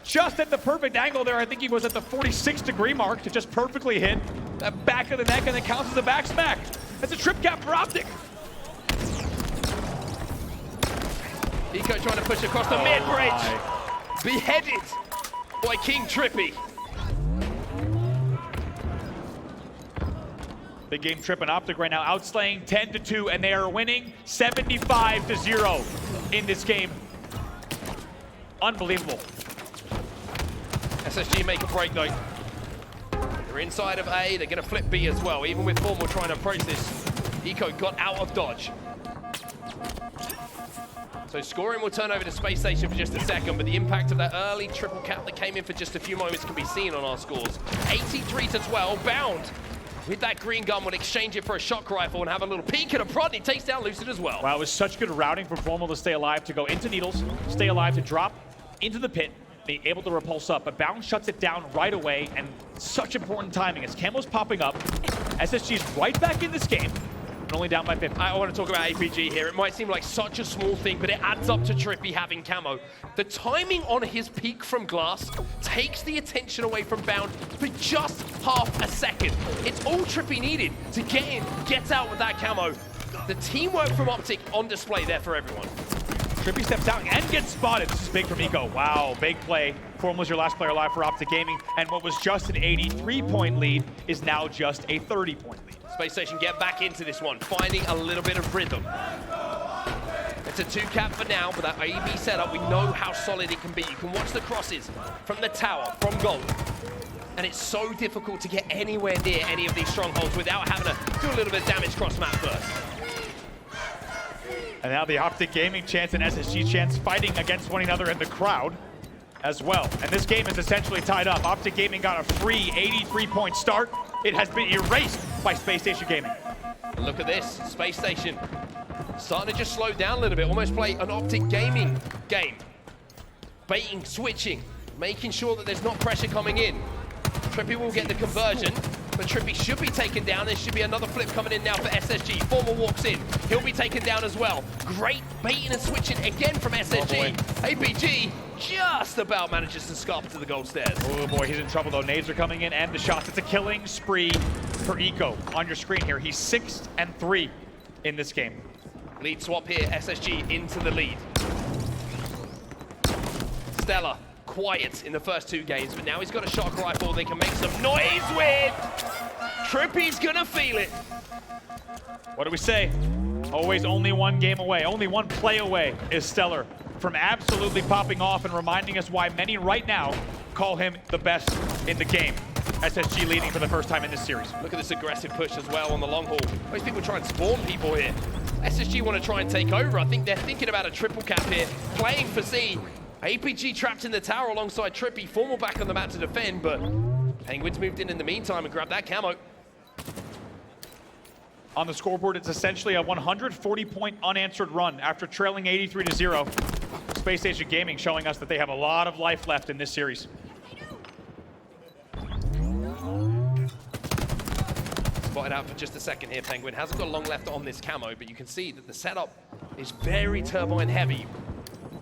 Just at the perfect angle there. I think he was at the 46-degree mark to just perfectly hit that back of the neck, and it counts as a back smack. That's a trip cap for Optic. Eco trying to push across the mid-bridge. Beheaded by King TriPPPeY. Big game trip and Optic right now outslaying 10-2, and they are winning 75-0 in this game. Unbelievable. SSG make a break though. They're inside of A, they're gonna flip B as well. Even with Formal trying to approach this, Eco got out of dodge. So scoring will turn over to Spacestation for just a second, but the impact of that early triple cap that came in for just a few moments can be seen on our scores. 83-12, Bound with that green gun will exchange it for a shock rifle and have a little peek at a prod, and he takes down Lucid as well. Wow, it was such good routing for Formal to stay alive, to go into Needles, stay alive, to drop into the pit, be able to repulse up, but Bound shuts it down right away, and such important timing as Camo's popping up. SSG's right back in this game, but only down by 50. I want to talk about APG here. It might seem like such a small thing, but it adds up to TriPPPeY having camo. The timing on his peek from glass takes the attention away from Bound for just half a second. It's all TriPPPeY needed to get in, get out with that camo. The teamwork from Optic on display there for everyone. Trippy steps out and gets spotted. This is big from Eco. Wow, big play. Form was your last player alive for Optic Gaming, and what was just an 83-point lead is now just a 30-point lead. Spacestation get back into this one, finding a little bit of rhythm. It's a 2-cap for now, but that AB setup, we know how solid it can be. You can watch the crosses from the tower, from gold. And it's so difficult to get anywhere near any of these strongholds without having to do a little bit of damage cross-map first. And now the Optic Gaming chance and SSG chance fighting against one another in the crowd as well. And this game is essentially tied up. Optic Gaming got a free 83-point start. It has been erased by Spacestation Gaming. And look at this, Spacestation starting to just slow down a little bit, almost play an Optic Gaming game. Baiting, switching, making sure that there's not pressure coming in. TriPPPeY will get the conversion, but TriPPPeY should be taken down. There should be another flip coming in now for SSG. Formal walks in. He'll be taken down as well. Great baiting and switching again from SSG. APG just about manages to scarp to the gold stairs. Oh boy, he's in trouble though. Nades are coming in and the shots. It's a killing spree for Eco on your screen here. He's 6 and 3 in this game. Lead swap here, SSG into the lead. StelluR, quiet in the first 2 games, but now he's got a shock rifle they can make some noise with. TriPPPeY's gonna feel it. What do we say? Always only one game away, only one play away is StelluR from absolutely popping off and reminding us why many right now call him the best in the game. SSG leading for the first time in this series. Look at this aggressive push as well on the long haul. Most people try and spawn people here. SSG want to try and take over. I think they're thinking about a triple cap here, playing for Z. APG trapped in the tower alongside TriPPPeY. Formal back on the map to defend, but Pznguin's moved in the meantime and grabbed that camo. On the scoreboard, it's essentially a 140-point unanswered run after trailing 83-0. Spacestation Gaming showing us that they have a lot of life left in this series. Spotted out for just a second here, Pznguin. Hasn't got long left on this camo, but you can see that the setup is very turbine heavy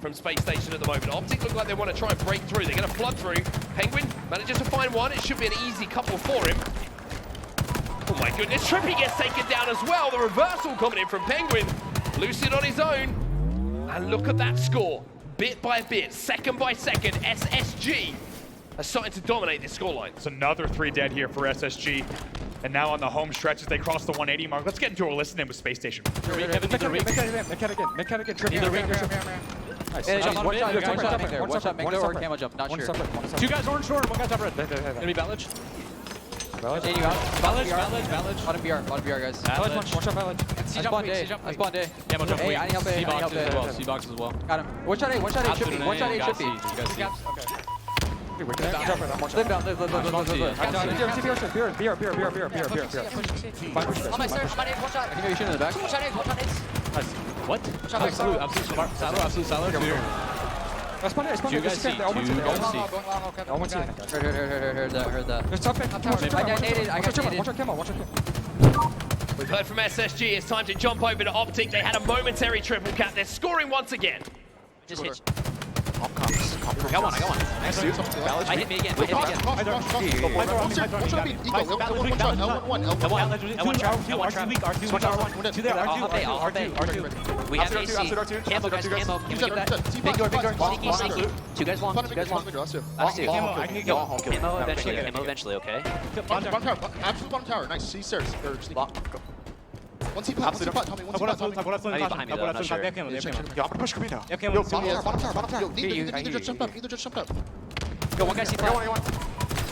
from Spacestation at the moment. Optic look like they want to try and break through. They're going to flood through. Pznguin manages to find one. It should be an easy couple for him. Oh my goodness, TriPPPeY gets taken down as well. The reversal coming in from Pznguin. Lucid on his own. And look at that score. Bit by bit, second by second, SSG are starting to dominate this scoreline. It's another 3 dead here for SSG. And now on the home stretch as they cross the 180 mark. Let's get into a listen in with Spacestation. Mechanic again. Nice. One shot, make or camo jump, not sure. 2 guys orange door, 1 guy top red. Gonna be Ballage. Ballage. Ballage. Bottom BR, guys. One shot Ballage. I spawned A. Camo jump, Hey, I need help A. C-box as well, C-box as well. Got him. One shot A, trippy. One shot A, trippy. You guys see. Live down, live. BR. On my stairs, one shot. I can hear you shooting in the back. One shot A. What? Absolute Salor. I spawned it. Do you guys see? Heard that. There's top pick. I got naded. Watch out, camo. We've heard from SSG. It's time to jump over to Optic. They had a momentary triple cap. They're scoring once again. Just hit. I got one. Nice, dude. I hit me again. I hit me again. We have AC. Camo, guys, camo. Can we get that? Big door. Sneaky. 2 guys long. Last 2. Camo eventually, okay? Bottom tower. Nice. See stairs. Once he pops, tell me. I need behind me though, I'm not sure. Yo, I'm gonna push Kami now. Yo, bottom tower. Either just jumped up. Go, 1 guy C box.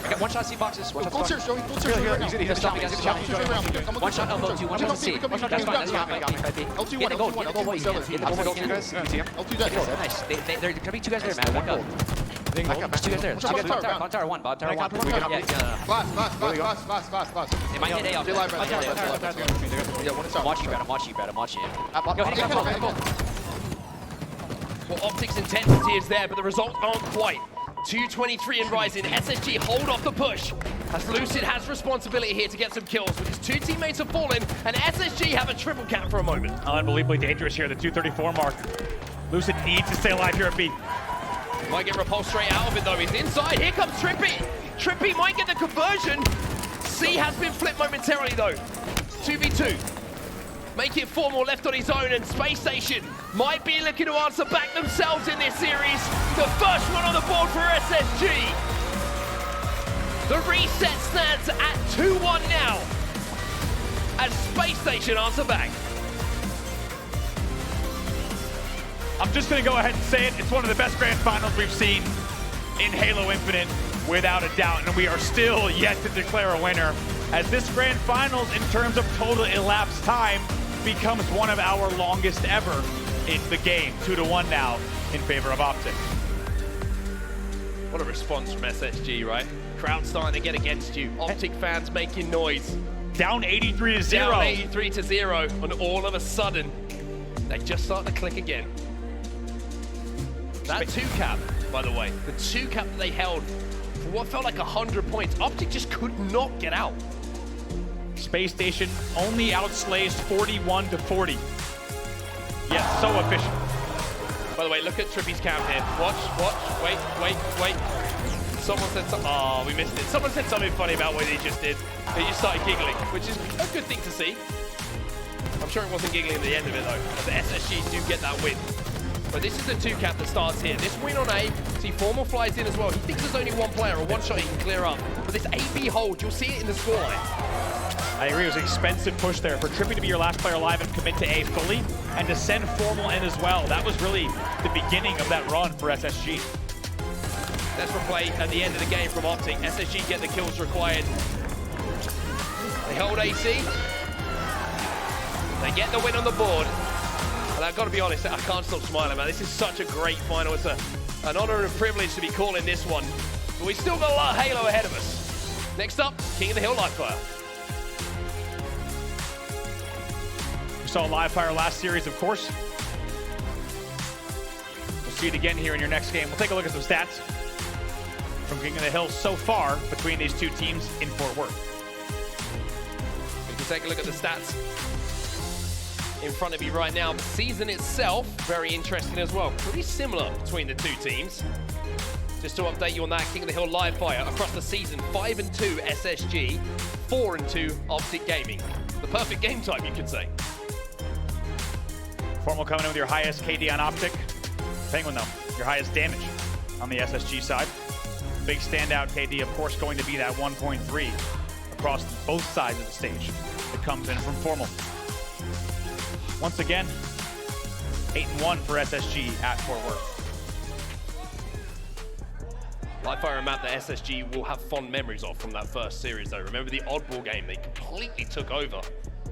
I got 1 shot C boxes. One shot Full stairs, Joey. Full stairs. He's shot me, guys. One shot elbow, 2, 1 shot C. That's fine. L2 Get the gold. L2 Get the gold. Get the gold. L2 dead. Nice. They're gonna be 2 guys there, man. Back up. There's 2 guys there. Bottom tower 1. Bottom tower 1. Fast. They might hit A off. They live right. Yeah, one I'm watching you, Brad. I'm watching you. Yo, Hit a couple. Well, Optic's intensity is there, but the results aren't quite. 223 and rising. SSG hold off the push, as Lucid has responsibility here to get some kills, but his 2 teammates have fallen, and SSG have a triple cap for a moment. Unbelievably dangerous here, the 234 mark. Lucid needs to stay alive here at B. Might get repulsed straight out of it though. He's inside. Here comes TriPPPeY. TriPPPeY might get the conversion. C has been flipped momentarily though. 2v2. Make it 4 more left on his own, and Spacestation might be looking to answer back themselves in this series. The first one on the board for SSG. The reset stands at 2-1 now, as Spacestation answer back. I'm just going to go ahead and say it. It's one of the best grand finals we've seen in Halo Infinite, without a doubt. And we are still yet to declare a winner, as this grand finals, in terms of total elapsed time, becomes one of our longest ever in the game. 2-1 now in favor of Optic. What a response from SSG, right? Crowd starting to get against you. Optic fans making noise. Down 83-0. Down 83-0, and all of a sudden, they just start to click again. That 2-cap, by the way, the 2-cap that they held for what felt like 100 points, Optic just could not get out. Spacestation only outslays 41-40. Yes, so efficient. By the way, look at TriPPPeY's count here. Watch, wait. Someone said something. Oh, we missed it. Someone said something funny about what he just did. He just started giggling, which is a good thing to see. I'm sure it wasn't giggling at the end of it, though. The SSG do get that win. But this is the 2-cap that starts here. This win on A, see Formal flies in as well. He thinks there's only one player, or one shot he can clear up. But this AB hold, you'll see it in the scoreline. I agree, it was an expensive push there. For TriPPPeY to be your last player alive and commit to A fully, and to send Formal in as well. That was really the beginning of that run for SSG. Let's replay at the end of the game from Optic. SSG get the kills required. They hold AC. They get the win on the board. And I've got to be honest, I can't stop smiling, man. This is such a great final. It's an honor and privilege to be calling this one. But we still got a lot of Halo ahead of us. Next up, King of the Hill live fire. We saw live fire last series, of course. We'll see it again here in your next game. We'll take a look at some stats from King of the Hill so far between these two teams in Fort Worth. We can take a look at the stats in front of you right now. The season itself, very interesting as well. Pretty similar between the two teams. Just to update you on that, King of the Hill live fire across the season, 5-2 SSG, 4-2 Optic Gaming. The perfect game type, you could say. Formal coming in with your highest KD on Optic. Pznguin, though, your highest damage on the SSG side. Big standout KD, of course, going to be that 1.3 across both sides of the stage that comes in from Formal. Once again, 8-1 for SSG at Fort Worth. Live fire, a map that SSG will have fond memories of from that first series, though. Remember the oddball game? They completely took over.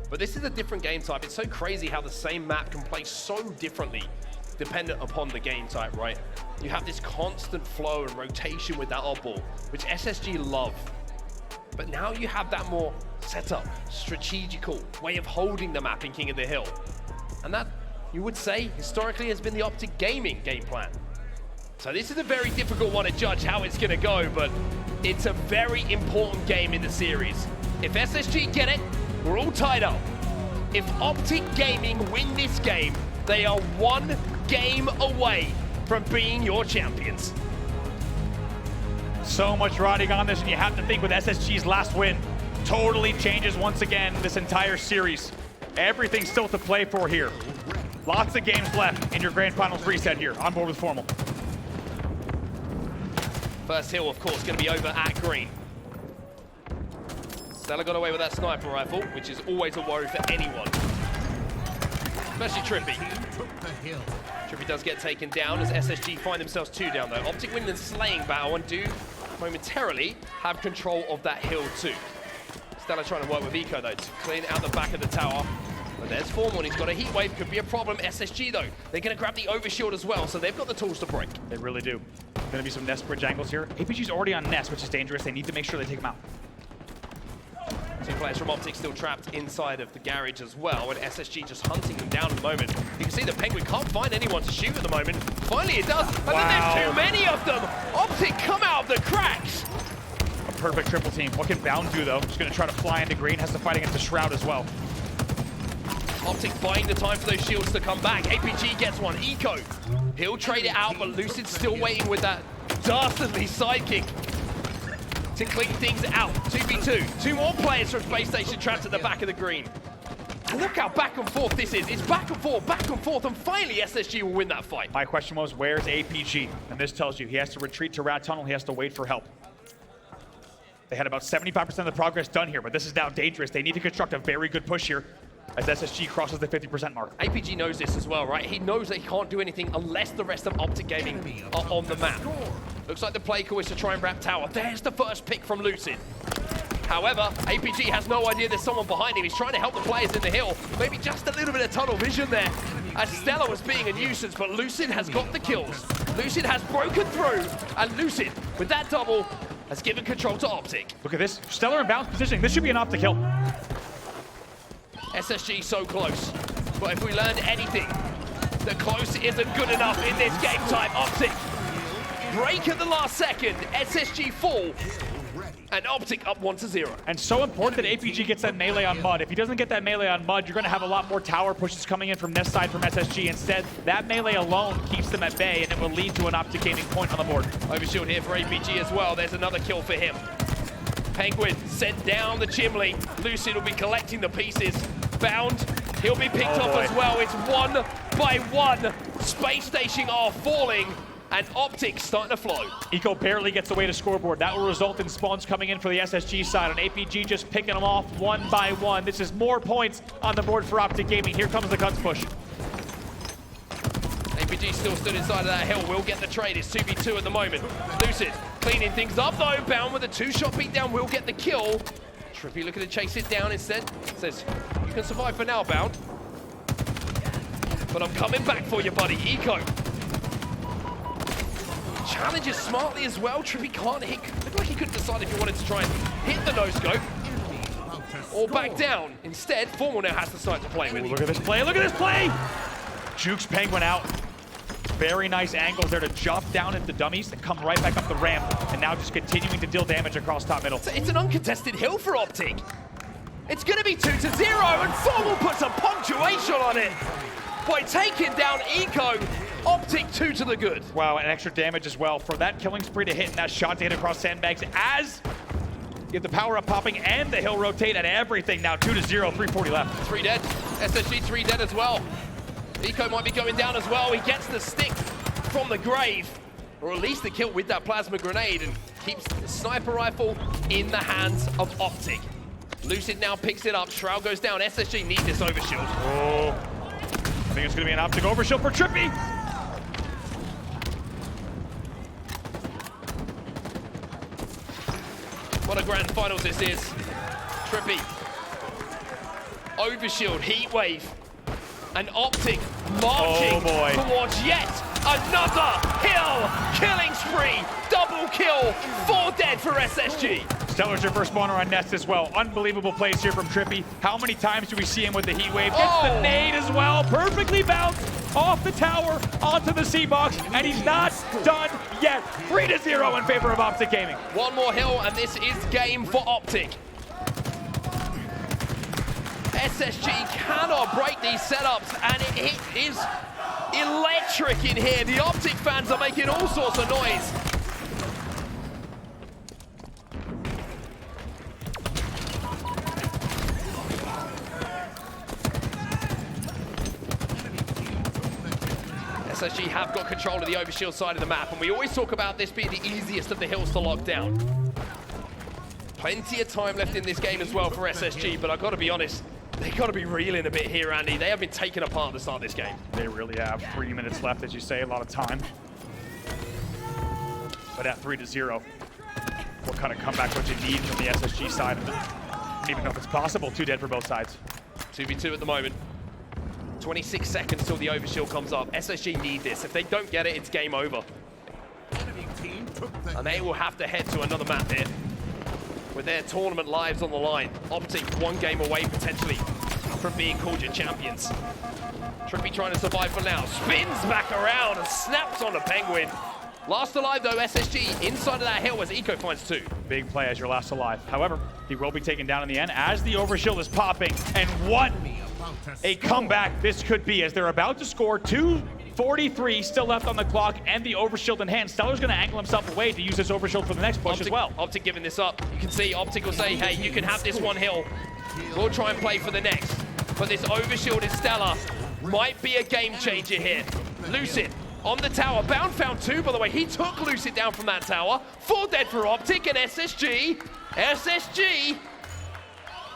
But this is a different game type. It's so crazy how the same map can play so differently dependent upon the game type, right? You have this constant flow and rotation with that oddball, which SSG love. But now you have that more setup, strategical way of holding the map in King of the Hill. And that, you would say, historically has been the Optic Gaming game plan. So this is a very difficult one to judge how it's going to go, but it's a very important game in the series. If SSG get it, we're all tied up. If Optic Gaming win this game, they are one game away from being your champions. So much riding on this, and you have to think with SSG's last win, totally changes once again this entire series. Everything's still to play for here. Lots of games left in your Grand Finals reset here. On board with Formal. First hill, of course, going to be over at green. StelluR got away with that sniper rifle, which is always a worry for anyone. Especially TriPPPeY. TriPPPeY does get taken down as SSG find themselves 2 down though. Optic win the slaying battle and do momentarily have control of that hill too. StelluR trying to work with Eco though to clean out the back of the tower. But there's Formal, he's got a heat wave, could be a problem. SSG though, they're gonna grab the overshield as well, so they've got the tools to break. They really do. Gonna be some nest bridge angles here. APG's already on nest, which is dangerous. They need to make sure they take him out. 2 players from Optic still trapped inside of the garage as well, and SSG just hunting them down at the moment. You can see the Pznguin can't find anyone to shoot at the moment. Finally it does, and then there's too many of them! Optic come out of the cracks! A perfect triple team. What can Bound do though? Just gonna try to fly into green, has to fight against the Shroud as well. Optic buying the time for those shields to come back. APG gets one, Eco. He'll trade it out, but Lucid's still waiting with that dastardly sidekick to clean things out. 2v2. 2 more players from Spacestation trapped at the back of the green. And look how back and forth this is. It's back and forth, and finally SSG will win that fight. My question was, where's APG? And this tells you he has to retreat to Rat Tunnel. He has to wait for help. They had about 75% of the progress done here, but this is now dangerous. They need to construct a very good push here as SSG crosses the 50% mark. APG knows this as well, right? He knows that he can't do anything unless the rest of Optic Gaming are on the map. Looks like the play call is to try and wrap tower. There's the first pick from Lucid. However, APG has no idea there's someone behind him. He's trying to help the players in the hill. Maybe just a little bit of tunnel vision there, as StelluR was being a nuisance, but Lucid has got the kills. Lucid has broken through, and Lucid, with that double, has given control to Optic. Look at this. StelluR in bounce positioning. This should be an Optic kill. SSG so close, but if we learned anything, that close isn't good enough in this game time. Optic break at the last second, SSG fall, and Optic up 1-0. And so important that APG gets that melee on Mud. If he doesn't get that melee on Mud, you're going to have a lot more tower pushes coming in from this side from SSG. Instead, that melee alone keeps them at bay, and it will lead to an Optic Gaming point on the board. Overshield here for APG as well. There's another kill for him. Pznguin sent down the chimney. Lucid will be collecting the pieces. Bound, he'll be picked up as well. It's 1 by 1. Spacestation are falling, and Optic starting to flow. Eco barely gets away to scoreboard. That will result in spawns coming in for the SSG side, and APG just picking them off 1 by 1. This is more points on the board for Optic Gaming. Here comes the guns push. APG still stood inside of that hill. Will get the trade. It's 2v2 at the moment. Lucid cleaning things up though. Bound with a 2-shot beatdown will get the kill. TriPPPeY looking to chase it down instead. Says, you can survive for now, Bound. But I'm coming back for you, buddy. Eco challenges smartly as well. TriPPPeY can't hit. Looked like he couldn't decide if he wanted to try and hit the no-scope or back down. Instead, Formal now has the side to play with. Ooh, look at this play. Look at this play. Jukes Pznguin out. Very nice angles there to jump down at the dummies and come right back up the ramp, and now just continuing to deal damage across top middle. It's an uncontested hill for Optic. It's going to be 2-0, and Formal puts a punctuation on it by taking down Eco. Optic 2 to the good. Wow, and extra damage as well for that killing spree to hit and that shot to hit across sandbags as you get the power up popping and the hill rotate and everything. Now 2-0, 340 left. 3 dead. SSG 3 dead as well. Eco might be going down as well. He gets the stick from the grave, or at least the kill with that plasma grenade, and keeps the sniper rifle in the hands of Optic. Lucid now picks it up. Shroud goes down. SSG need this overshield. Oh, I think it's going to be an Optic overshield for TriPPPeY. What a grand finals this is. TriPPPeY. Overshield, heat wave. And Optic marching towards yet another hill killing spree. Double kill, 4 dead for SSG. StelluR's your first spawner on Nest as well. Unbelievable plays here from TriPPPeY. How many times do we see him with the heat wave? Gets the nade as well. Perfectly bounced off the tower onto the C-box, and he's not done yet. 3-0 in favor of Optic Gaming. One more hill, and this is game for Optic. SSG cannot break these setups, and it is electric in here. The Optic fans are making all sorts of noise. SSG have got control of the overshield side of the map, and we always talk about this being the easiest of the hills to lock down. Plenty of time left in this game as well for SSG, but I've got to be honest, they've got to be reeling a bit here, Andy. They have been taken apart at the start of this game. They really have. 3 minutes left, as you say, a lot of time. But at 3-0, what kind of comeback would you need from the SSG side? I don't even know if it's possible. 2 dead for both sides. 2v2 at the moment. 26 seconds till the overshield comes up. SSG need this. If they don't get it, it's game over. And they will have to head to another map here with their tournament lives on the line. Optic 1 game away potentially from being called your champions. TriPPPeY trying to survive for now. Spins back around and snaps on the Pznguin. Last alive though, SSG inside of that hill as Eco finds 2. Big play as your last alive. However, he will be taken down in the end as the overshield is popping. And what a comeback this could be as they're about to score. 2:43 still left on the clock and the overshield in hand. StelluR's going to angle himself away to use this overshield for the next push as well. Optic giving this up. You can see Optic will say, hey, you can have this 1 hill. We'll try and play for the next. But this overshield in StelluR might be a game changer here. Lucid on the tower. Bound found 2, by the way. He took Lucid down from that tower. 4 dead for Optic and SSG. SSG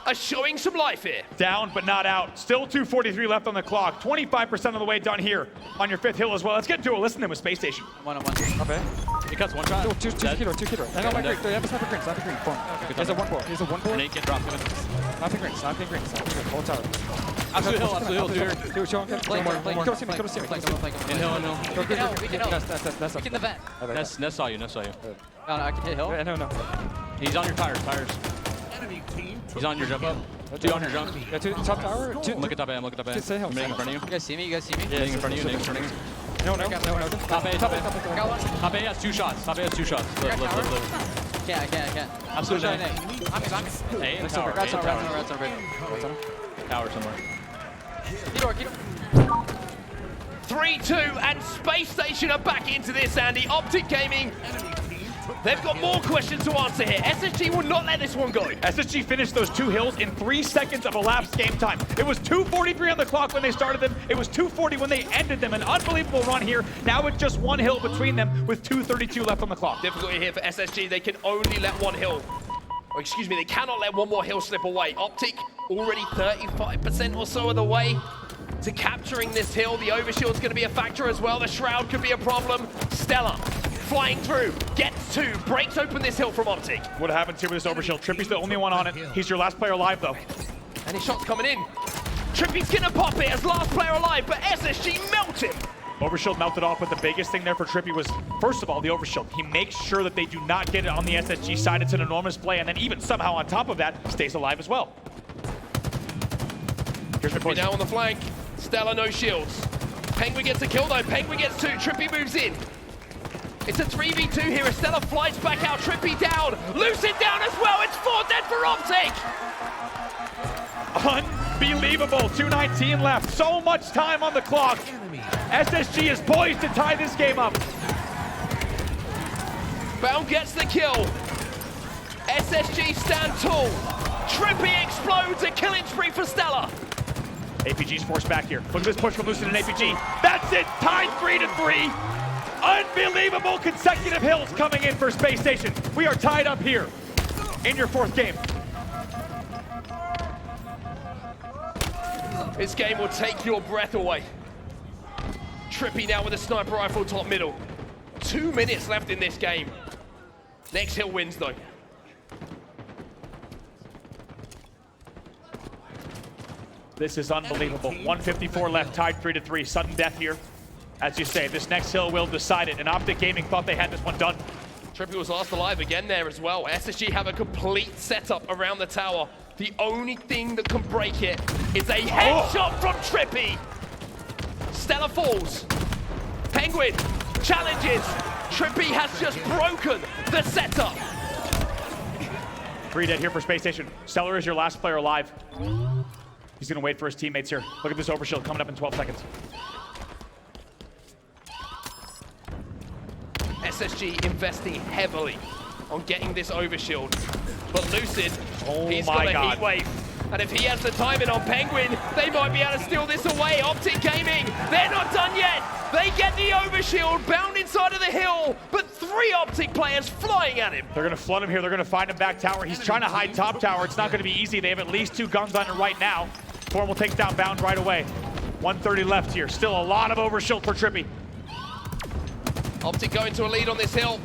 are showing some life here. Down but not out. Still 2:43 left on the clock. 25% of the way done here on your 5th hill as well. Let's get into a listen with Spacestation. One-on-one. Okay. He cuts one shot. Two killer. I got my green. They have a sniper green. Form. He's a 1-4. He's a 1-4. Nate can drop him. Sniping green. Hold tower. Absolute hill. Dude, show him. Go see me. In hill. Go green. We can help. That's We can the vent. Ness saw you. I can hit hill. No. He's on your tires. Enemy team He's on your jump up. 2 on your jump. Yeah, top tower. Look at top A. Stay home. I'm hitting in front of you. You guys see me? Hitting in front of you. Hitting in front of you. No. Top A. Got one. Top A has 2 shots. Live. Can't. Absolute I'm A. in. A and tower. Rats on Tower bridge. somewhere. Keep 3-2 and Spacestation are back into this, Andy. Optic Gaming, they've got more questions to answer here. SSG will not let this one go. SSG finished those 2 hills in 3 seconds of elapsed game time. It was 2:43 on the clock when they started them. It was 2:40 when they ended them. An unbelievable run here. Now it's just 1 hill between them with 2:32 left on the clock. Difficulty here for SSG. They can only let 1 hill. Or excuse me, they cannot let 1 more hill slip away. Optic already 35% or so of the way to capturing this hill. The overshield's going to be a factor as well. The shroud could be a problem. StelluR flying through, gets 2, breaks open this hill from Optic. What happens here with this overshield? Trippy's the only one on it. He's your last player alive though. And his shot's coming in. Trippy's going to pop it as last player alive, but SSG melt him. Overshield melted off, but the biggest thing there for Trippy was, first of all, the overshield. He makes sure that they do not get it on the SSG side. It's an enormous play, and then even somehow on top of that, stays alive as well. Here's Trippy now on the flank. StelluR no shields. Pznguin gets a kill though. Pznguin gets 2. Trippy moves in. It's a 3v2 here as StelluR flies back out. Trippy down. Lucid down as well. It's 4 dead for Optic. Unbelievable. 2:19 left. So much time on the clock. SSG is poised to tie this game up. Bound gets the kill. SSG stand tall. Trippy explodes. A killing spree for StelluR. APG's forced back here. Look at this push from Lucid and APG. That's it. Tied 3-3. Unbelievable consecutive hills coming in for Spacestation. We are tied up here in your 4th game. This game will take your breath away. Trippy now with a sniper rifle top middle. 2 minutes left in this game. Next hill wins though. This is unbelievable. 154 left, tied 3-3. Sudden death here. As you say, this next hill will decide it. And Optic Gaming thought they had this one done. Trippy was last alive again there as well. SSG have a complete setup around the tower. The only thing that can break it is a headshot from Trippy. StelluR falls. Pznguin challenges. Trippy has just broken the setup. 3 dead here for Spacestation. StelluR is your last player alive. He's gonna wait for his teammates here. Look at this overshield coming up in 12 seconds. SSG investing heavily on getting this overshield. But Lucid, he's my got a God. heat wave. And if he has the timing on Pznguin, they might be able to steal this away. Optic Gaming, they're not done yet. They get the overshield, bound inside of the hill, but 3 Optic players flying at him. They're gonna flood him here. They're gonna find him back tower. He's trying to hide top tower. It's not gonna be easy. They have at least 2 guns on it right now. Form will take down Bound right away. 130 left here. Still a lot of overshield for Trippy. Optic going to a lead on this hill.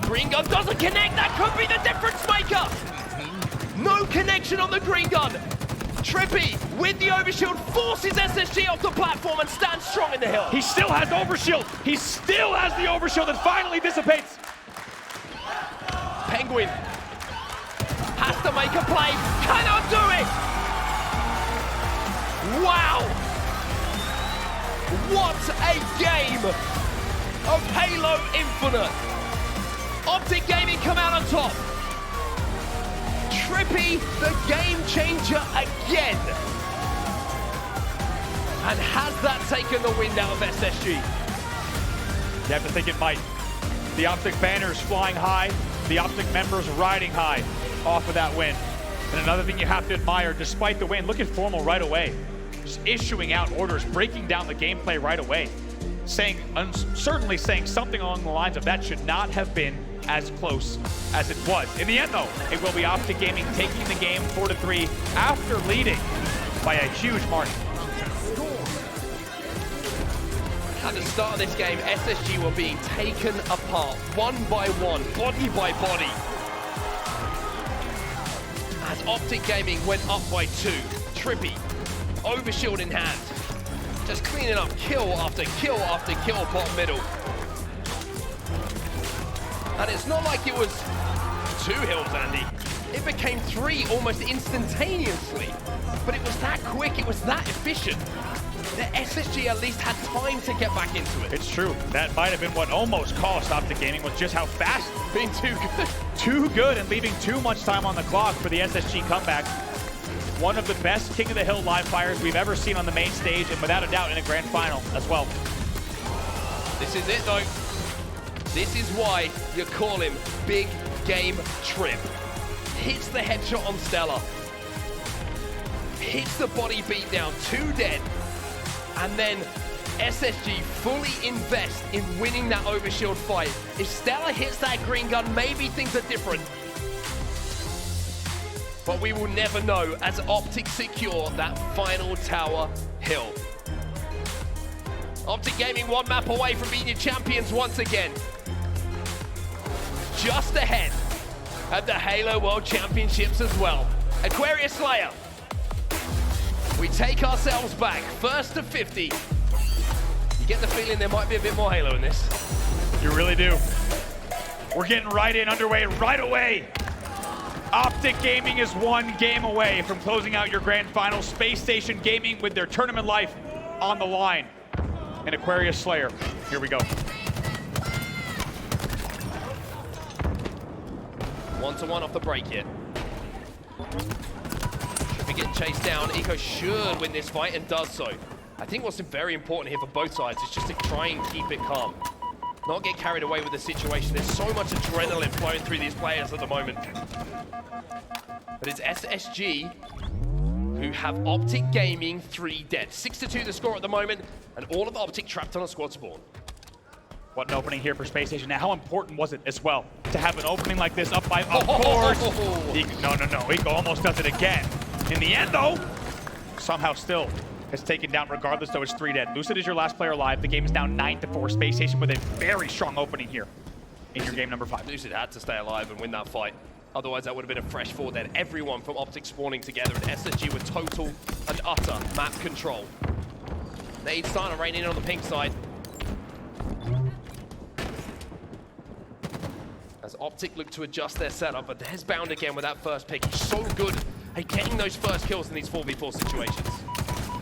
Green gun doesn't connect. That could be the difference maker. No connection on the green gun. Trippy with the overshield forces SSG off the platform and stands strong in the hill. He still has overshield. He still has the overshield that finally dissipates. Pznguin has to make a play. Cannot do it. Wow. What a game of Halo Infinite. Optic Gaming come out on top. Trippy, the game changer again. And has that taken the wind out of SSG? You have to think it might. The Optic banners flying high. The Optic members riding high off of that win. And another thing you have to admire, despite the win, look at Formal right away. Just issuing out orders, breaking down the gameplay right away. Certainly saying something along the lines of that should not have been as close as it was. In the end, though, it will be Optic Gaming taking the game 4-3 after leading by a huge margin. At the start of this game, SSG were being taken apart, one by one, body by body. As Optic Gaming went up by 2, TriPPPeY, overshield in hand, just cleaning up kill after kill after kill bottom middle. And it's not like it was 2 hills, Andy. It became 3 almost instantaneously. But it was that quick, it was that efficient. The SSG at least had time to get back into it. It's true. That might have been what almost cost Optic Gaming, was just how fast. Being too good. Too good and leaving too much time on the clock for the SSG comeback. One of the best King of the Hill live fires we've ever seen on the main stage, and without a doubt in a grand final as well. This is it though. This is why you call him Big Game Trip. Hits the headshot on StelluR. Hits the body beat down, 2 dead. And then SSG fully invest in winning that overshield fight. If StelluR hits that green gun, maybe things are different. But we will never know as Optic secure that final tower hill. Optic Gaming 1 map away from being your champions once again. Just ahead at the Halo World Championships as well. Aquarius Slayer. We take ourselves back, first to 50. You get the feeling there might be a bit more Halo in this. You really do. We're getting underway right away. Optic Gaming is 1 game away from closing out your grand final. Spacestation Gaming with their tournament life on the line. And Aquarius Slayer, here we go. 1-1 off the break here. TriPPPeY getting chased down. Eco should win this fight and does so. I think what's very important here for both sides is just to try and keep it calm. Not get carried away with the situation. There's so much adrenaline flowing through these players at the moment. But it's SSG who have Optic Gaming 3 dead. 6-2 the score at the moment, and all of Optic trapped on a squad spawn. What an opening here for Spacestation. Now, how important was it as well to have an opening like this up by, of course. No. Eco almost does it again. In the end, though, somehow still has taken down regardless, though it's 3 dead. Lucid is your last player alive. The game is now 9-4. Spacestation with a very strong opening here in your game number 5. Lucid had to stay alive and win that fight. Otherwise, that would have been a fresh 4 dead. Everyone from Optic spawning together, and SSG with total and utter map control. Nade starting to rain in on the pink side. As Optic look to adjust their setup, but there's Bound again with that first pick. He's so good at getting those first kills in these 4v4 situations.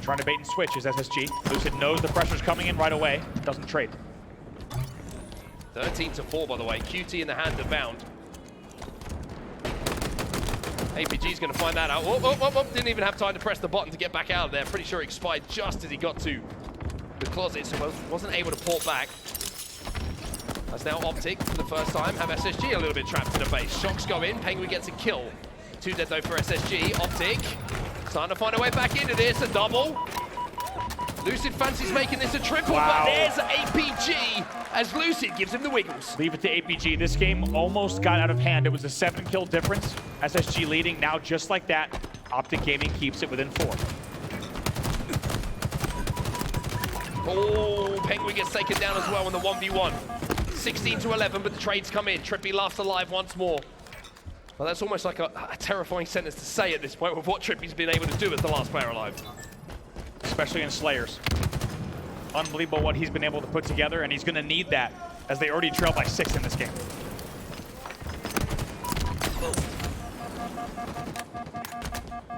Trying to bait and switch is SSG. Lucid knows the pressure's coming in right away. Doesn't trade. 13-4, by the way. QT in the hand of Bound. APG's going to find that out. Didn't even have time to press the button to get back out of there. Pretty sure he expired just as he got to the closet, so wasn't able to port back. As now Optic, for the first time, have SSG a little bit trapped in the base. Shocks go in, Pznguin gets a kill. 2 dead though for SSG. Optic starting to find a way back into this, a double. Lucid fancies making this a triple, wow. But there's APG as Lucid gives him the wiggles. Leave it to APG. This game almost got out of hand. It was a 7-kill difference. SSG leading now just like that. Optic Gaming keeps it within 4. Oh, Pznguin gets taken down as well in the 1v1. 16-11, but the trades come in. TriPPPeY laughs alive once more. Well, that's almost like a terrifying sentence to say at this point with what TriPPPeY's been able to do as the last player alive. Especially in Slayers. Unbelievable what he's been able to put together, and he's going to need that as they already trail by 6 in this game.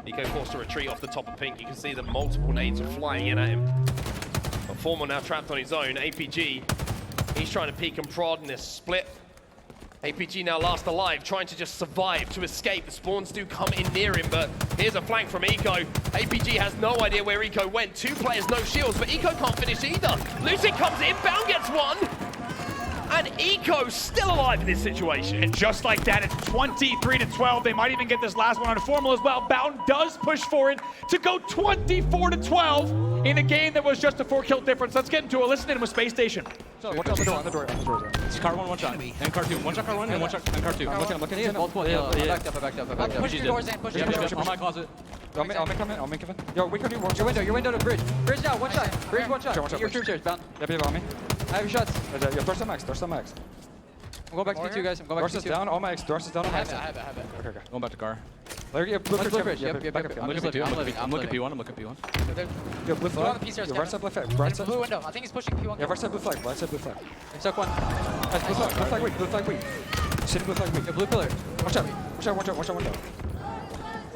Eco forced to retreat off the top of pink. You can see the multiple nades are flying in at him. But Formal now trapped on his own. APG, he's trying to peek and prod in this split. APG now last alive, trying to just survive, to escape. The spawns do come in near him, but here's a flank from Eco. APG has no idea where Eco went. 2 players, no shields, but Eco can't finish either. Lucid comes in, Bound gets 1. And Eco's still alive in this situation. And just like that, it's 23-12. They might even get this last one on formal as well. Bound does push for it to go 24-12 in a game that was just a 4-kill difference. Let's get into a listen in with Space Station. So, watch out the door. It's car one shot. And car two. One shot car one and one shot and car two. I'm looking. He multiple. Yeah. I backed up. Push your doors in. Push your doors in. On my closet. I'll make it. Yo, we can do one. Your window to bridge. Bridge now, one shot. Bridge, one shot. Watch out, Your bridge. troops here, Bound. Yeah, be on me. I have your shots. Yeah, throw some max. I'm going back to P2, guys. I'm going back Doors to is P2. down, all max. Doors is down, all I max. have it. Okay. Going back to car. Yeah, blue Let's bridge. bridge. Yep. Back up. I'm looking at P2. I'm looking at P1. I'm looking at P1. Yeah, blue Go on the flag. P stairs, Yeah, right side blue flag. Right And side. blue window. I think he's pushing P1. Yeah, right side blue flag. Right side blue flag. Stuck one. Nice, blue flag weak. City blue flag weak. The blue pillar. Watch out.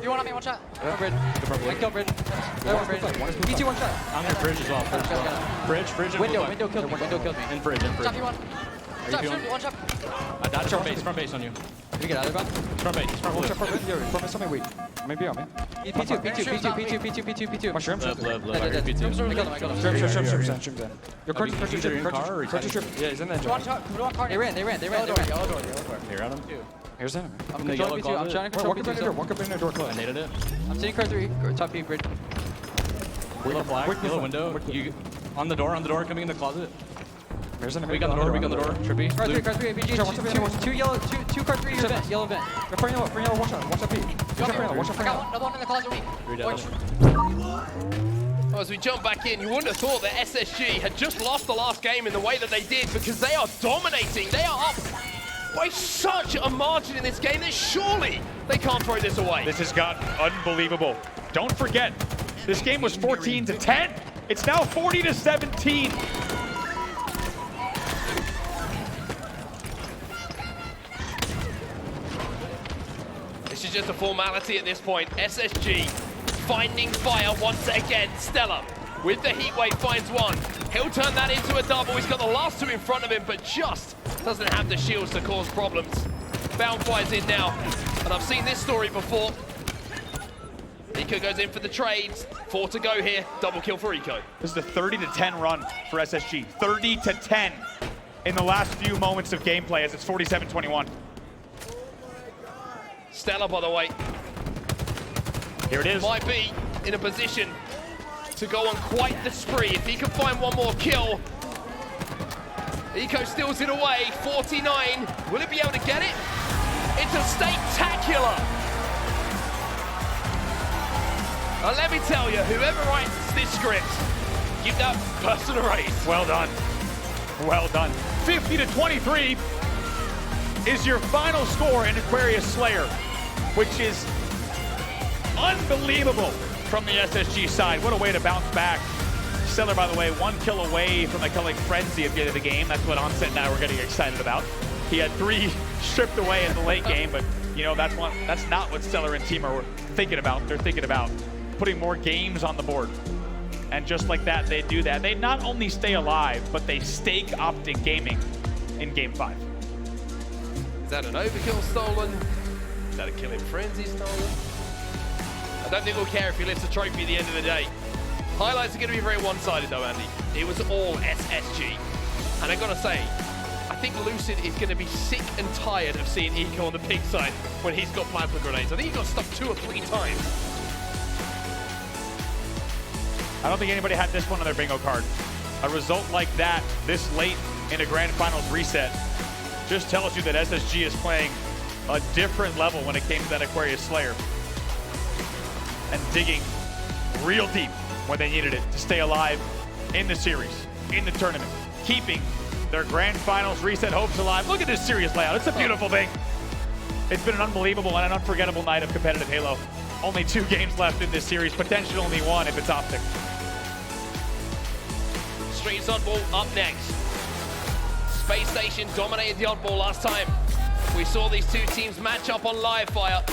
You want on me, one shot. One bridge. I kill bridge. One is blue flag. P2, one shot. I'm in fridge as well. Fridge and Window blue flag. killed me. In fridge. Shot P1. Shot, shoot, one shot. I died front base on you. Did we get out of there, Front base. Front Watch blue. out for mid. Yeah, for something weak. Maybe on me. P2. Mushrooms. Blue. I killed him. Shrooms in. Your Are you either in car or Curtis strip. Yeah, he's in there. One shot. They ran. Here on him. Here's him. I'm In the controlling yellow P2. I'm closet. trying to control P2. Walk up in the door I close. naded it. I'm sitting car 3. Top P bridge. Yellow flag. Quick Yellow blue window. You on the door. Coming in the closet. Here's him. Weak on the door. Trippy. Car 3, APG. Two yellow, two car 3, yellow vent. For yellow, watch out P. Watch out I got one, another one in the closet weak. Well, as we jump back in, you wouldn't have thought that SSG had just lost the last game in the way that they did, because they are dominating. They are up by such a margin in this game that surely they can't throw this away. This has gotten unbelievable. Don't forget, this game was 14-10. It's now 40-17. This is just a formality at this point. SSG finding fire once again. StelluR with the heat wave finds one. He'll turn that into a double. He's got the last two in front of him, but just doesn't have the shields to cause problems. Bound fires in now, and I've seen this story before. Eco goes in for the trades. 4 to go here. Double kill for Eco. This is a 30-10 run for SSG. 30-10 in the last few moments of gameplay as it's 47-21. StelluR, by the way, Here it is. might be in a position to go on quite the spree. If he can find one more kill. Eco steals it away, 49. Will he be able to get it? It's a spectacular. And let me tell you, whoever writes this script, give that person a raise. Well done. Well done. 50-23 is your final score in Aquarius Slayer, which is unbelievable from the SSG side. What a way to bounce back. StelluR, by the way, 1 kill away from the killing frenzy at the end of the game. That's what Onset and I were getting excited about. He had 3 stripped away in the late game, but you know that's not what StelluR and team are thinking about. They're thinking about putting more games on the board. And just like that, they do that. They not only stay alive, but they stake Optic Gaming in Game 5. Is that an overkill stolen? Is that a killing frenzy stolen? I don't think we'll care if he lifts a trophy at the end of the day. Highlights are going to be very one-sided though, Andy. It was all SSG. And I've got to say, I think Lucid is going to be sick and tired of seeing Eco on the pig side when he's got plasma grenades. I think he got stuck 2 or 3 times. I don't think anybody had this one on their bingo card. A result like that this late in a grand finals reset just tells you that SSG is playing a different level when it came to that Aquarius Slayer. And digging real deep when they needed it to stay alive in the series, in the tournament, keeping their grand finals reset hopes alive. Look at this series layout. It's a beautiful thing. It's been an unbelievable and an unforgettable night of competitive Halo. Only 2 games left in this series, potentially only 1 if it's Optic. Streets Oddball up next. Spacestation dominated the Oddball last time. We saw these 2 teams match up on live fire.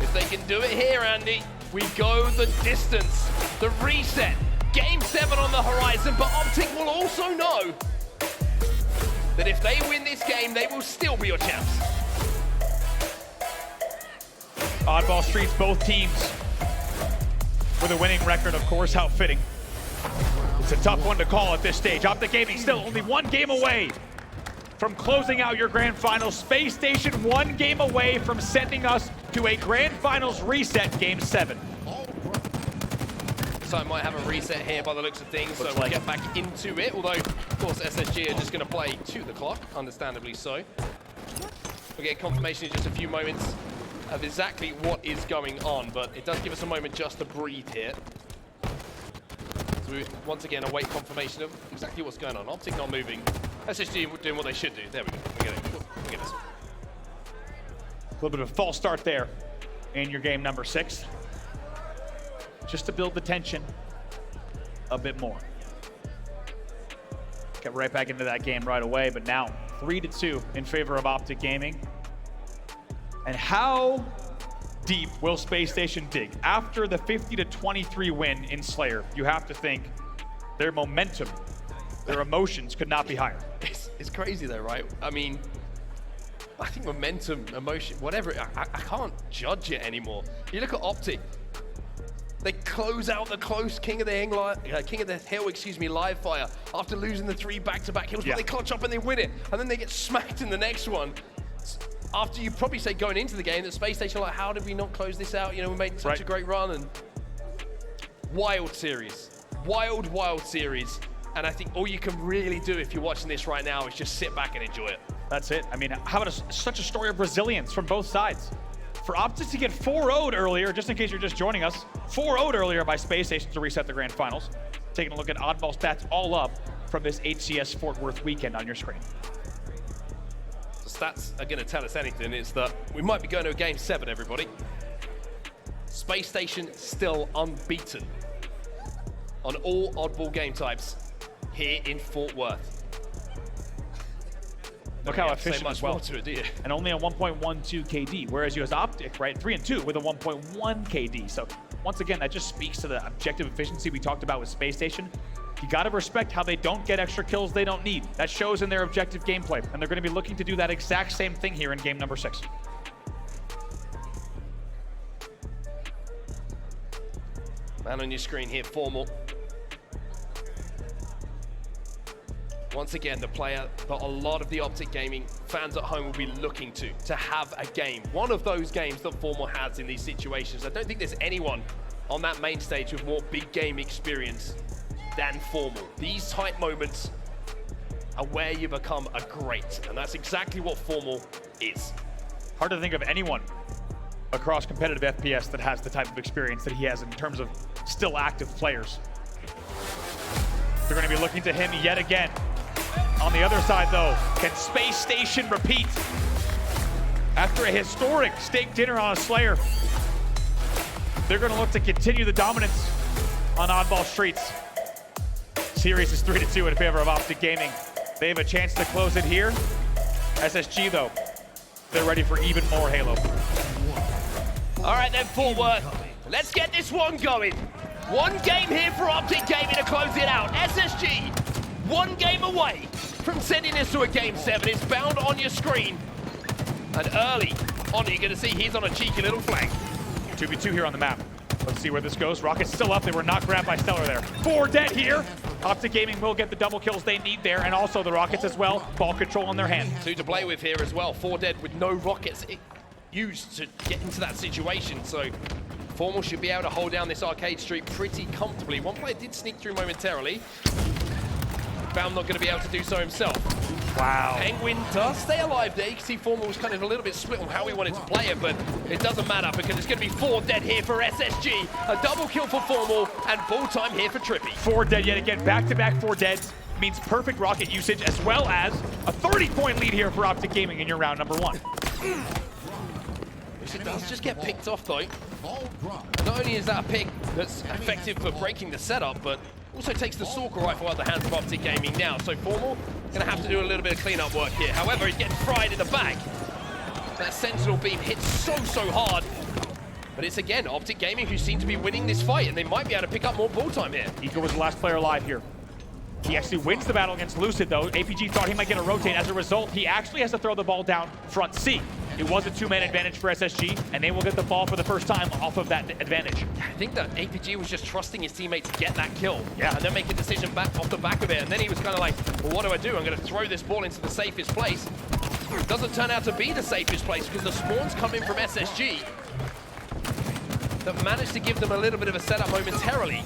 If they can do it here, Andy, we go the distance. The reset. Game 7 on the horizon, but Optic will also know that if they win this game, they will still be your champs. Oddball Streets, both teams with a winning record, of course, how fitting. It's a tough one to call at this stage. Optic Gaming still only 1 game away from closing out your grand finals. Space Station 1 game away from sending us to a grand finals reset, game 7. So I might have a reset here by the looks of things, so we'll get back into it. Although, of course, SSG are just going to play to the clock, understandably so. We'll get confirmation in just a few moments of exactly what is going on, but it does give us a moment just to breathe here. So we once again await confirmation of exactly what's going on. Optic not moving. SSG doing what they should do. There we go. We get it. We get this. A little bit of a false start there in your game number 6. Just to build the tension a bit more. Get right back into that game right away, but now 3-2 in favor of Optic Gaming. And how deep will Space Station dig? After the 50-23 win in StelluR, you have to think their momentum, their emotions could not be higher. It's crazy though, right? I mean, I think momentum, emotion, whatever, I can't judge it anymore. You look at Optic. They close out the close King of the Hill, live fire after losing the 3 back-to-back hills, but they clutch up and they win it, and then they get smacked in the next one. After you probably say going into the game that Space Station like, how did we not close this out? You know, we made such a great run, and wild series, wild series. And I think all you can really do if you're watching this right now is just sit back and enjoy it. That's it. I mean, how about such a story of resilience from both sides? For Optic to get 4-0'd earlier, just in case you're just joining us, 4-0'd earlier by Space Station to reset the grand finals. Taking a look at oddball stats all up from this HCS Fort Worth weekend on your screen. The stats are going to tell us anything. It's that we might be going to a game 7, everybody. Space Station still unbeaten on all oddball game types here in Fort Worth. Look how efficient much as well. More to it, do you? And only a 1.12 KD, whereas you as Optic, right, 3-2 with a 1.1 KD. So once again, that just speaks to the objective efficiency we talked about with Space Station. You got to respect how they don't get extra kills they don't need. That shows in their objective gameplay, and they're going to be looking to do that exact same thing here in game number 6. Man on your screen here, Formal. Once again, the player that a lot of the Optic Gaming fans at home will be looking to have a game. One of those games that Formal has in these situations. I don't think there's anyone on that main stage with more big game experience than Formal. These type moments are where you become a great, and that's exactly what Formal is. Hard to think of anyone across competitive FPS that has the type of experience that he has in terms of still active players. They're going to be looking to him yet again. On the other side, though, can Space Station repeat? After a historic steak dinner on a StelluR, they're going to look to continue the dominance on oddball streets. Series is 3-2 in favor of Optic Gaming. They have a chance to close it here. SSG, though, they're ready for even more Halo. All right, then, Fort Worth. Let's get this one going. One game here for Optic Gaming to close it out. SSG, one game away from sending this to a game 7. It's bound on your screen. And early on, you're going to see he's on a cheeky little flank. 2v2 here on the map. Let's see where this goes. Rocket's still up. They were not grabbed by StelluR there. 4 dead here. Optic Gaming will get the double kills they need there, and also the Rockets as well. Ball control in their hand. 2 to play with here as well. 4 dead with no Rockets used to get into that situation. So Formal should be able to hold down this arcade street pretty comfortably. One player did sneak through momentarily. Found not going to be able to do so himself. Wow. Pznguin does stay alive there. You can see Formal was kind of a little bit split on how he wanted to play it, but it doesn't matter because it's going to be 4 dead here for SSG. A double kill for Formal and full time here for TriPPPeY. 4 dead yet again. Back-to-back 4 deads means perfect rocket usage as well as a 30-point lead here for Optic Gaming in your round number 1. It does just get picked off though. Not only is that a pick that's effective for breaking the setup, but also takes the Stalker rifle out of the hands of Optic Gaming now. So Formal gonna have to do a little bit of cleanup work here. However, he's getting fried in the back. That Sentinel beam hits so hard. But it's again Optic Gaming who seem to be winning this fight, and they might be able to pick up more ball time here. Eco was the last player alive here. He actually wins the battle against Lucid though. APG thought he might get a rotate. As a result, he actually has to throw the ball down front C. It was a two-man advantage for SSG, and they will get the ball for the first time off of that advantage. I think that APG was just trusting his teammate to get that kill. Yeah. And then make a decision back off the back of it. And then he was kind of like, well, what do I do? I'm going to throw this ball into the safest place. Doesn't turn out to be the safest place because the spawns come in from SSG that managed to give them a little bit of a setup momentarily.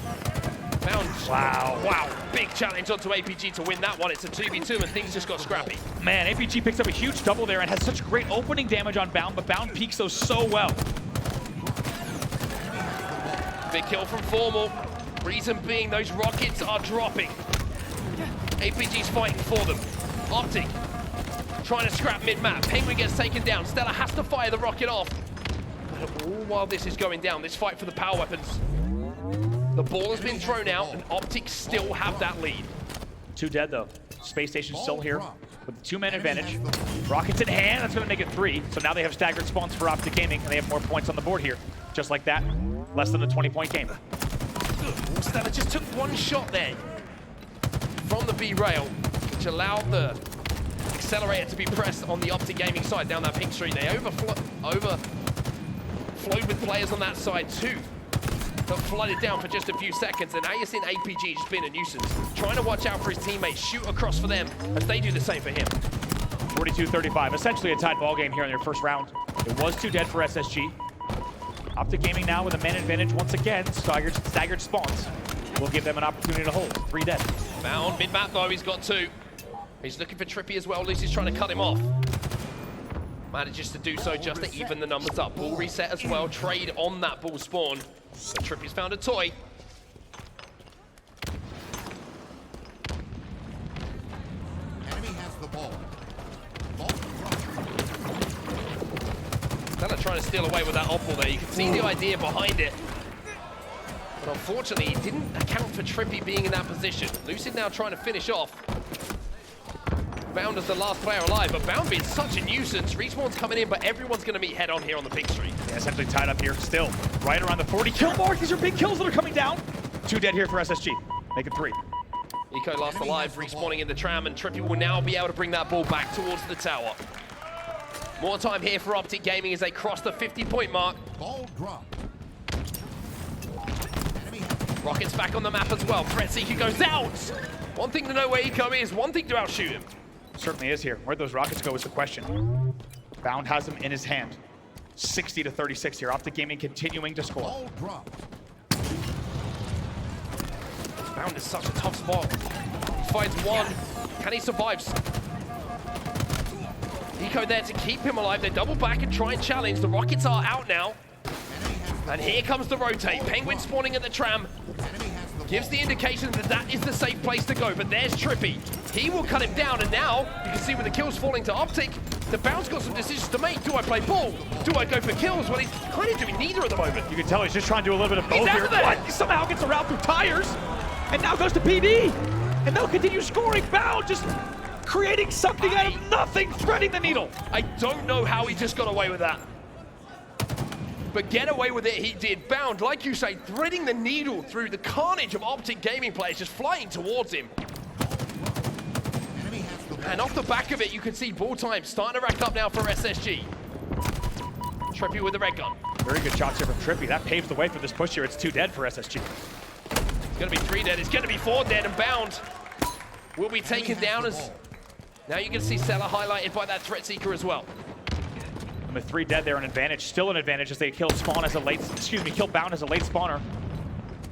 Wow, big challenge onto APG to win that one. It's a 2v2 and things just got scrappy. Man, APG picks up a huge double there and has such great opening damage on Bound, but Bound peeks those so well. Big kill from Formal. Reason being those rockets are dropping. APG's fighting for them. Optic trying to scrap mid-map. Pznguin gets taken down. StelluR has to fire the rocket off. But all while this is going down, this fight for the power weapons, the ball has been thrown out and Optic still have that lead. 2 dead though. Space Station still here with the 2-man advantage. Rockets in hand, that's gonna make it 3. So now they have staggered spawns for Optic Gaming and they have more points on the board here. Just like that, less than a 20-point game. StelluR just took one shot there from the B rail, which allowed the accelerator to be pressed on the Optic Gaming side down that pink street. They overflowed with players on that side too. But flooded down for just a few seconds, and now you're seeing APG just being a nuisance. Trying to watch out for his teammates, shoot across for them as they do the same for him. 42-35, essentially a tied ball game here in their first round. It was 2 dead for SSG. Optic Gaming now with a man advantage once again. Staggered spawns will give them an opportunity to hold. 3 dead. Found mid-map though, he's got 2. He's looking for TriPPPeY as well. Lucid's trying to cut him off. Manages to do so just to even the numbers up. Ball reset as well, trade on that ball spawn. But TriPPPeY's found a toy. Enemy has the ball. StelluR trying to steal away with that opal there. You can see the idea behind it. But unfortunately, he didn't account for TriPPPeY being in that position. Lucid now trying to finish off. Bound as the last player alive, but Bound being such a nuisance. Respawn's coming in, but everyone's going to meet head on here on the pink street. Yeah, essentially tied up here still. Right around the 40 kill mark. These are big kills that are coming down. 2 dead here for SSG. Make it 3. Eco last alive, respawning in the tram, and TriPPPeY will now be able to bring that ball back towards the tower. More time here for Optic Gaming as they cross the 50-point mark. Ball drop. Rockets back on the map as well. Threatseeker goes out. One thing to know where Eco is, one thing to outshoot him. Certainly is here. Where'd those rockets go is the question. Bound has them in his hand. 60-36 here. Optic Gaming continuing to score. Ball drop. Bound is such a tough spot. He finds one. Can he survive? Eco there to keep him alive. They double back and try and challenge. The rockets are out now. And here comes the rotate. Pznguin spawning at the tram. Gives the indication that that is the safe place to go. But there's TriPPPeY. He will cut him down. And now you can see with the kills falling to Optic, the Bound's got some decisions to make. Do I play ball? Do I go for kills? Well, he's kind of doing neither at the moment. You can tell he's just trying to do a little bit of both He's here. out of there. He somehow gets around through tires. And now goes to PD. And they'll continue scoring. Bound just creating something out of nothing, threading the needle. I don't know how he just got away with that. But get away with it, he did. Bound, like you say, threading the needle through the carnage of Optic Gaming players just flying towards him. And off the back of it, you can see ball time starting to rack up now for SSG. TriPPPeY with the red gun. Very good shots here from TriPPPeY. That paves the way for this push here. It's 2 dead for SSG. It's going to be 3 dead. It's going to be 4 dead, and Bound will be taken down as... Now you can see StelluR highlighted by that Threatseeker as well. And with 3 dead there, an advantage, still an advantage as they kill Spawn as a late, kill Bound as a late spawner.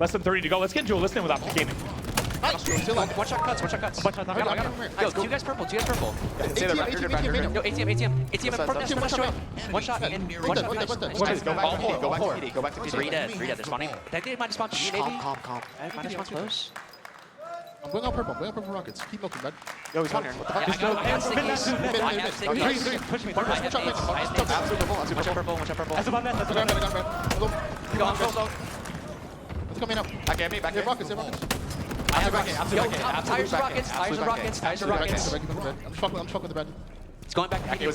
Less than 30 to go. Let's get into a listening with Optic Gaming. One shot cuts. I got him. Yo, 2 guys purple. ATM. Yo, ATM in front of us. One shot in. One shot. Go back to PD. 3 dead. They're spawning. I think they might have spawned maybe. Calm. Might have spawned close. I'm going out purple rockets. Keep looking, bud. Yo, he's on here. I have stickies. Push me. I have nades. One shot purple. That's above that. It's coming up. Back here, rockets. I have rockets. Yo, tires are rockets. I'm stuck with the bed. It's going back to E.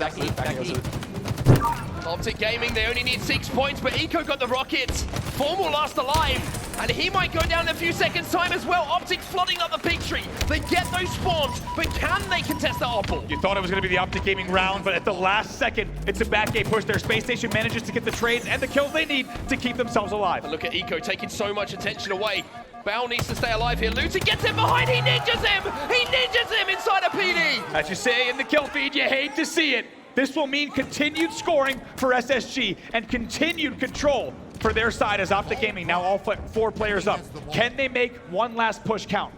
Optic Gaming, they only need 6 points, but Eco got the rockets. Formal last alive. And he might go down in a few seconds' time as well. Optic flooding up the pig tree. They get those spawns, but can they contest that opal? You thought it was going to be the Optic Gaming round, but at the last second, it's a back gate push. Their Space Station manages to get the trades and the kills they need to keep themselves alive. And look at Eco taking so much attention away. Bao needs to stay alive here. Lucid gets him behind. He ninjas him. He ninjas him inside a PD. As you say in the kill feed, you hate to see it. This will mean continued scoring for SSG and continued control for their side as Optic Gaming now all 4 players up. Can they make one last push count?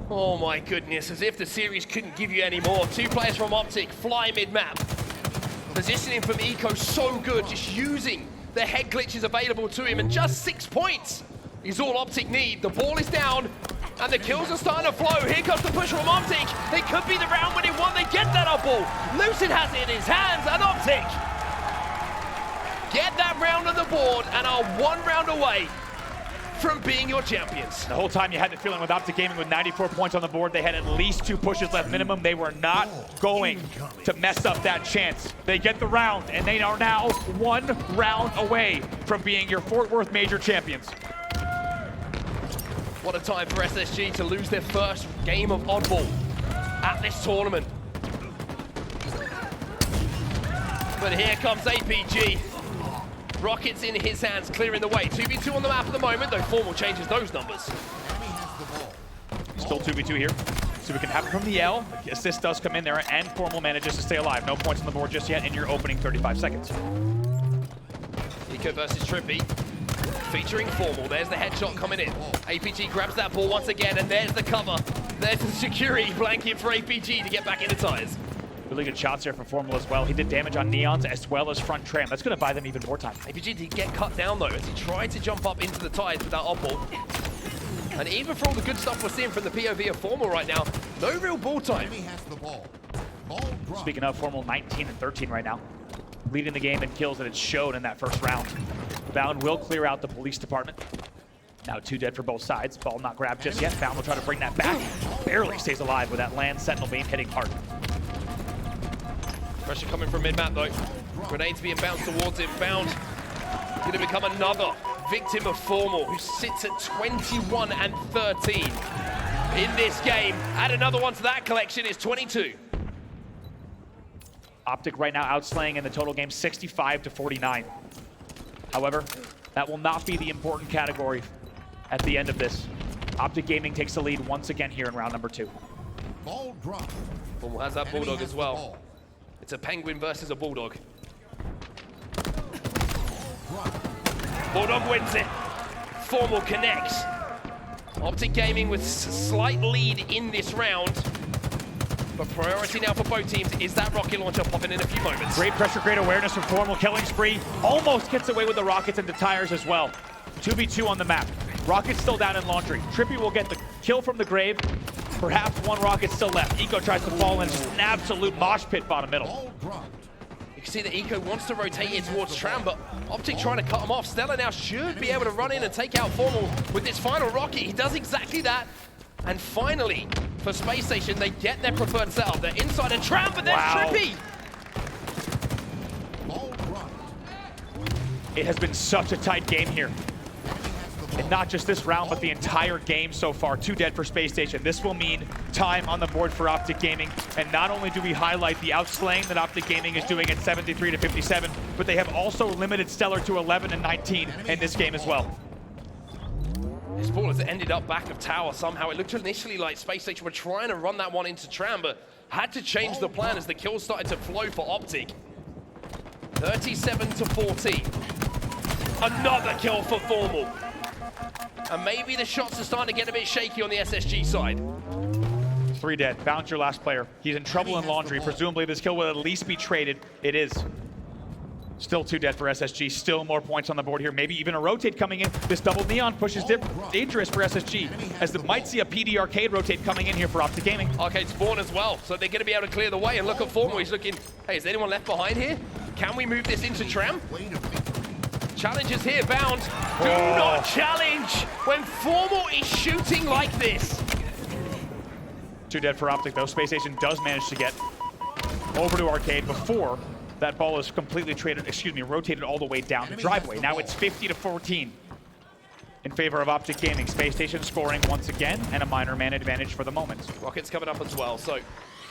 Oh my goodness, as if the series couldn't give you any more. 2 players from Optic fly mid-map. Positioning from Eco so good, just using the head glitches available to him, and just 6 points is all Optic need. The ball is down, and the kills are starting to flow. Here comes the push from Optic. It could be the round-winning one. They get that up ball. Lucid has it in his hands, and Optic get that round on the board and are 1 round away from being your champions. The whole time you had the feeling with Optic Gaming with 94 points on the board, they had at least 2 pushes left minimum. They were not going to mess up that chance. They get the round, and they are now 1 round away from being your Fort Worth Major champions. What a time for SSG to lose their first game of oddball at this tournament. But here comes APG. Rockets in his hands, clearing the way. 2v2 on the map at the moment, though Formal changes those numbers. Enemy has the ball. Still 2v2 here. So we can have it from the L. Assist does come in there, and Formal manages to stay alive. No points on the board just yet in your opening 35 seconds. Eco versus TriPPPeY, featuring Formal. There's the headshot coming in. APG grabs that ball once again, and there's the cover. There's the security blanket for APG to get back into ties. Really good shots there for Formal as well. He did damage on Neons as well as front tram. That's going to buy them even more time. APG did get cut down though as he tried to jump up into the ties with that oddball. And even for all the good stuff we're seeing from the POV of Formal right now, no real ball time. Enemy has the ball. Ball drop. Speaking of, Formal 19 and 13 right now. Leading the game in kills, and it showed in that first round. Bound will clear out the police department. Now 2 dead for both sides. Ball not grabbed just yet. Bound will try to bring that back. Barely stays alive with that land sentinel beam hitting hard. Pressure coming from mid-map though. Grenades being bounced towards him. Bound going to become another victim of Formal, who sits at 21 and 13 in this game. Add another one to that collection is 22. Optic right now outslaying in the total game 65 to 49. However, that will not be the important category at the end of this. Optic Gaming takes the lead once again here in round number 2. Ball drop. Formal has that Enemy Bulldog has as the well. ball. It's a Penguin versus a Bulldog. Drop. Bulldog wins it. Formal connects. Optic Gaming with slight lead in this round. But priority now for both teams is that rocket launcher popping in a few moments. Great pressure, great awareness from Formal. Killing spree. Almost gets away with the rockets into tires as well. 2v2 on the map. Rocket's still down in laundry. TriPPPeY will get the kill from the grave. Perhaps 1 rocket still left. Eco tries to fall in. Just an absolute mosh pit bottom middle. Ball dropped. You can see that Eco wants to rotate in towards Tram, but Optic trying to cut him off. StelluR now should be able to run in and take out Formal with this final rocket. He does exactly that. And finally, for Space Station, they get their preferred setup. They're inside a Tram, but there's TriPPPeY. Ball dropped. It has been such a tight game here. And not just this round, but the entire game so far. 2 dead for Space Station. This will mean time on the board for Optic Gaming. And not only do we highlight the outslaying that Optic Gaming is doing at 73 to 57, but they have also limited StelluR to 11 and 19 in this game as well. This ball has ended up back of tower somehow. It looked initially like Space Station were trying to run that one into Tram, but had to change the plan as the kills started to flow for Optic. 37 to 14. Another kill for Formal. And maybe the shots are starting to get a bit shaky on the SSG side. 3 dead. Bound your last player. He's in trouble in laundry. Presumably this kill will at least be traded. It is. Still 2 dead for SSG. Still more points on the board here. Maybe even a rotate coming in. This double neon push is dangerous for SSG, as they might see a PD arcade rotate coming in here for Optic Gaming. Arcade spawn as well, so they're going to be able to clear the way. And look at Formal. He's looking, hey, is anyone left behind here? Can we move this into Tram? Wait a minute. Challenges here, Bound. Do not challenge when Formal is shooting like this. 2 dead for Optic though. Space Station does manage to get over to arcade before that ball is completely rotated all the way down to driveway. Now it's 50 to 14. in favor of Optic Gaming. Spacestation scoring once again, and a minor man advantage for the moment. Rockets coming up as well, so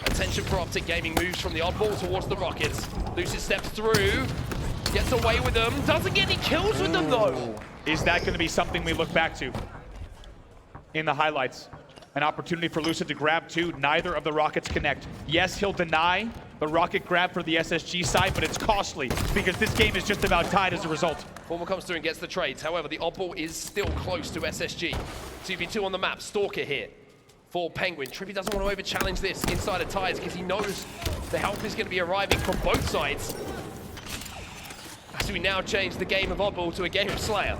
attention for Optic Gaming. Moves from the oddball towards the Rockets. Lucid steps through, gets away with them, doesn't get any kills with them though. Is that going to be something we look back to in the highlights? An opportunity for Lucid to grab two. Neither of the Rockets connect. Yes, he'll deny the rocket grab for the SSG side, but it's costly because this game is just about tied as a result. Formal comes through and gets the trades. However, the oddball is still close to SSG. 2v2 on the map. Stalker here for Pznguin. TriPPPeY doesn't want to over-challenge this inside of ties because he knows the help is going to be arriving from both sides. As we now change the game of oddball to a game of Slayer.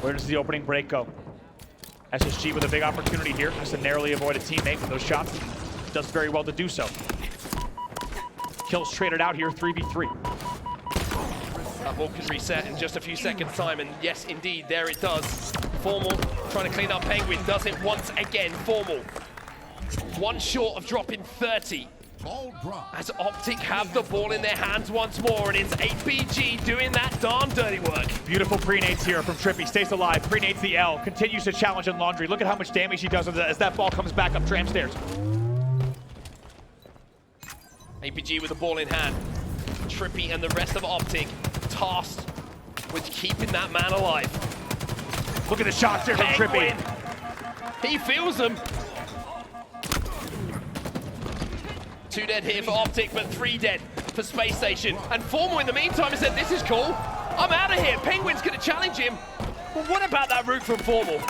Where does the opening break go? SSG with a big opportunity here. Has to narrowly avoid a teammate with those shots. Does very well to do so. Kills traded out here, 3v3. That ball can reset in just a few seconds time, and yes, indeed, there it does. Formal trying to clean up Pznguin, does it once again. Formal, one short of dropping 30. Ball drop. As Optic have the ball in their hands once more, and it's HCS doing that darn dirty work. Beautiful pre-nades here from TriPPPeY. Stays alive, pre-nades the L, continues to challenge in Laundry. Look at how much damage he does as that ball comes back up tram stairs. HCS with the ball in hand. TriPPPeY and the rest of Optic tasked with keeping that man alive. Look at the shots here from TriPPPeY. He feels them. 2 dead here for Optic, but 3 dead for Spacestation. And Formal in the meantime has said, this is cool. I'm out of here. Pznguin's going to challenge him. But what about that route from Formal?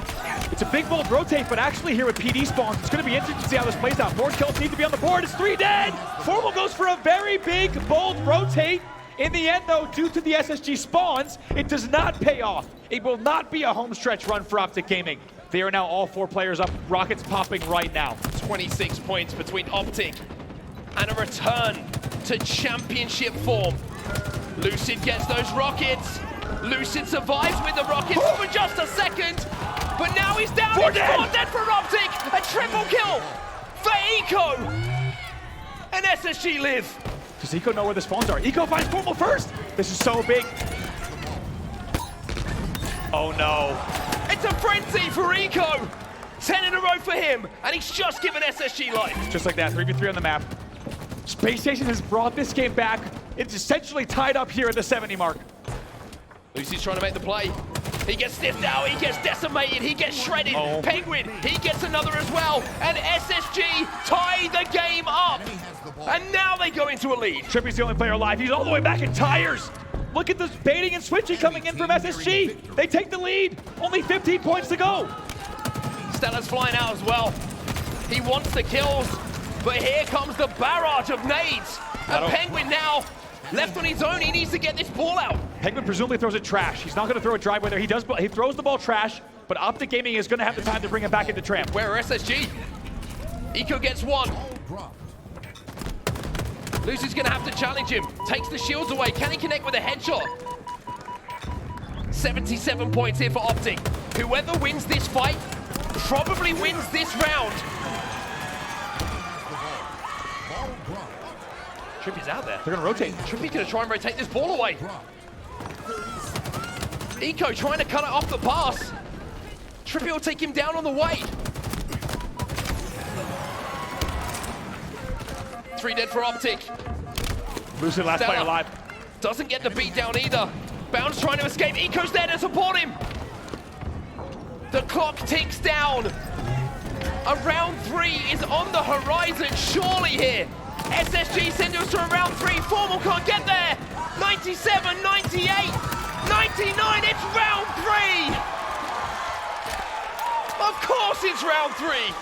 It's a big bold rotate, but actually here with PD spawns, it's going to be interesting to see how this plays out. More kills need to be on the board. It's 3 dead. Formal goes for a very big, bold rotate. In the end, though, due to the SSG spawns, it does not pay off. It will not be a home stretch run for Optic Gaming. They are now all 4 players up. Rockets popping right now. 26 points between Optic and a return to championship form. Lucid gets those Rockets. Lucid survives with the Rockets for just a second, but now he's down. 4 It's dead. 4 dead for Optic. A triple kill for Eco. And SSG live. Does Eco know where the spawns are? Eco finds Formal first. This is so big. Oh no. It's a frenzy for Eco. 10 in a row for him, and he's just given SSG life. Just like that, 3v3 on the map. Spacestation has brought this game back. It's essentially tied up here at the 70 mark. Lucy's trying to make the play. He gets sniffed out, he gets decimated, he gets shredded. Oh. Pznguin, he gets another as well. And SSG tie the game up. And now they go into a lead. TriPPPeY's the only player alive. He's all the way back in tires. Look at this baiting and switching coming in from SSG. They take the lead. Only 15 points to go. StelluR's flying out as well. He wants the kills, but here comes the barrage of nades. And Pznguin now left on his own. He needs to get this ball out. Pznguin presumably throws it trash. He's not going to throw it driveway there. He throws the ball trash, but Optic Gaming is going to have the time to bring it back into tram. Where are SSG? Eco gets one. Ball drop. Lucy's going to have to challenge him. Takes the shields away. Can he connect with a headshot? 77 points here for Optic. Whoever wins this fight probably wins this round. Ball drop. TriPPPeY's out there. They're going to rotate. TriPPPeY's going to try and rotate this ball away. Eco trying to cut it off the pass. TriPPPeY will take him down on the way. 3 dead for Optic. Lucid last player alive. Doesn't get the beat down either. Bounce trying to escape. Eco's there to support him. The clock ticks down. A round 3 is on the horizon, surely here. SSG send us to a round 3. Formal can't get there. 97, 98, 99. It's round 3. Of course it's round 3.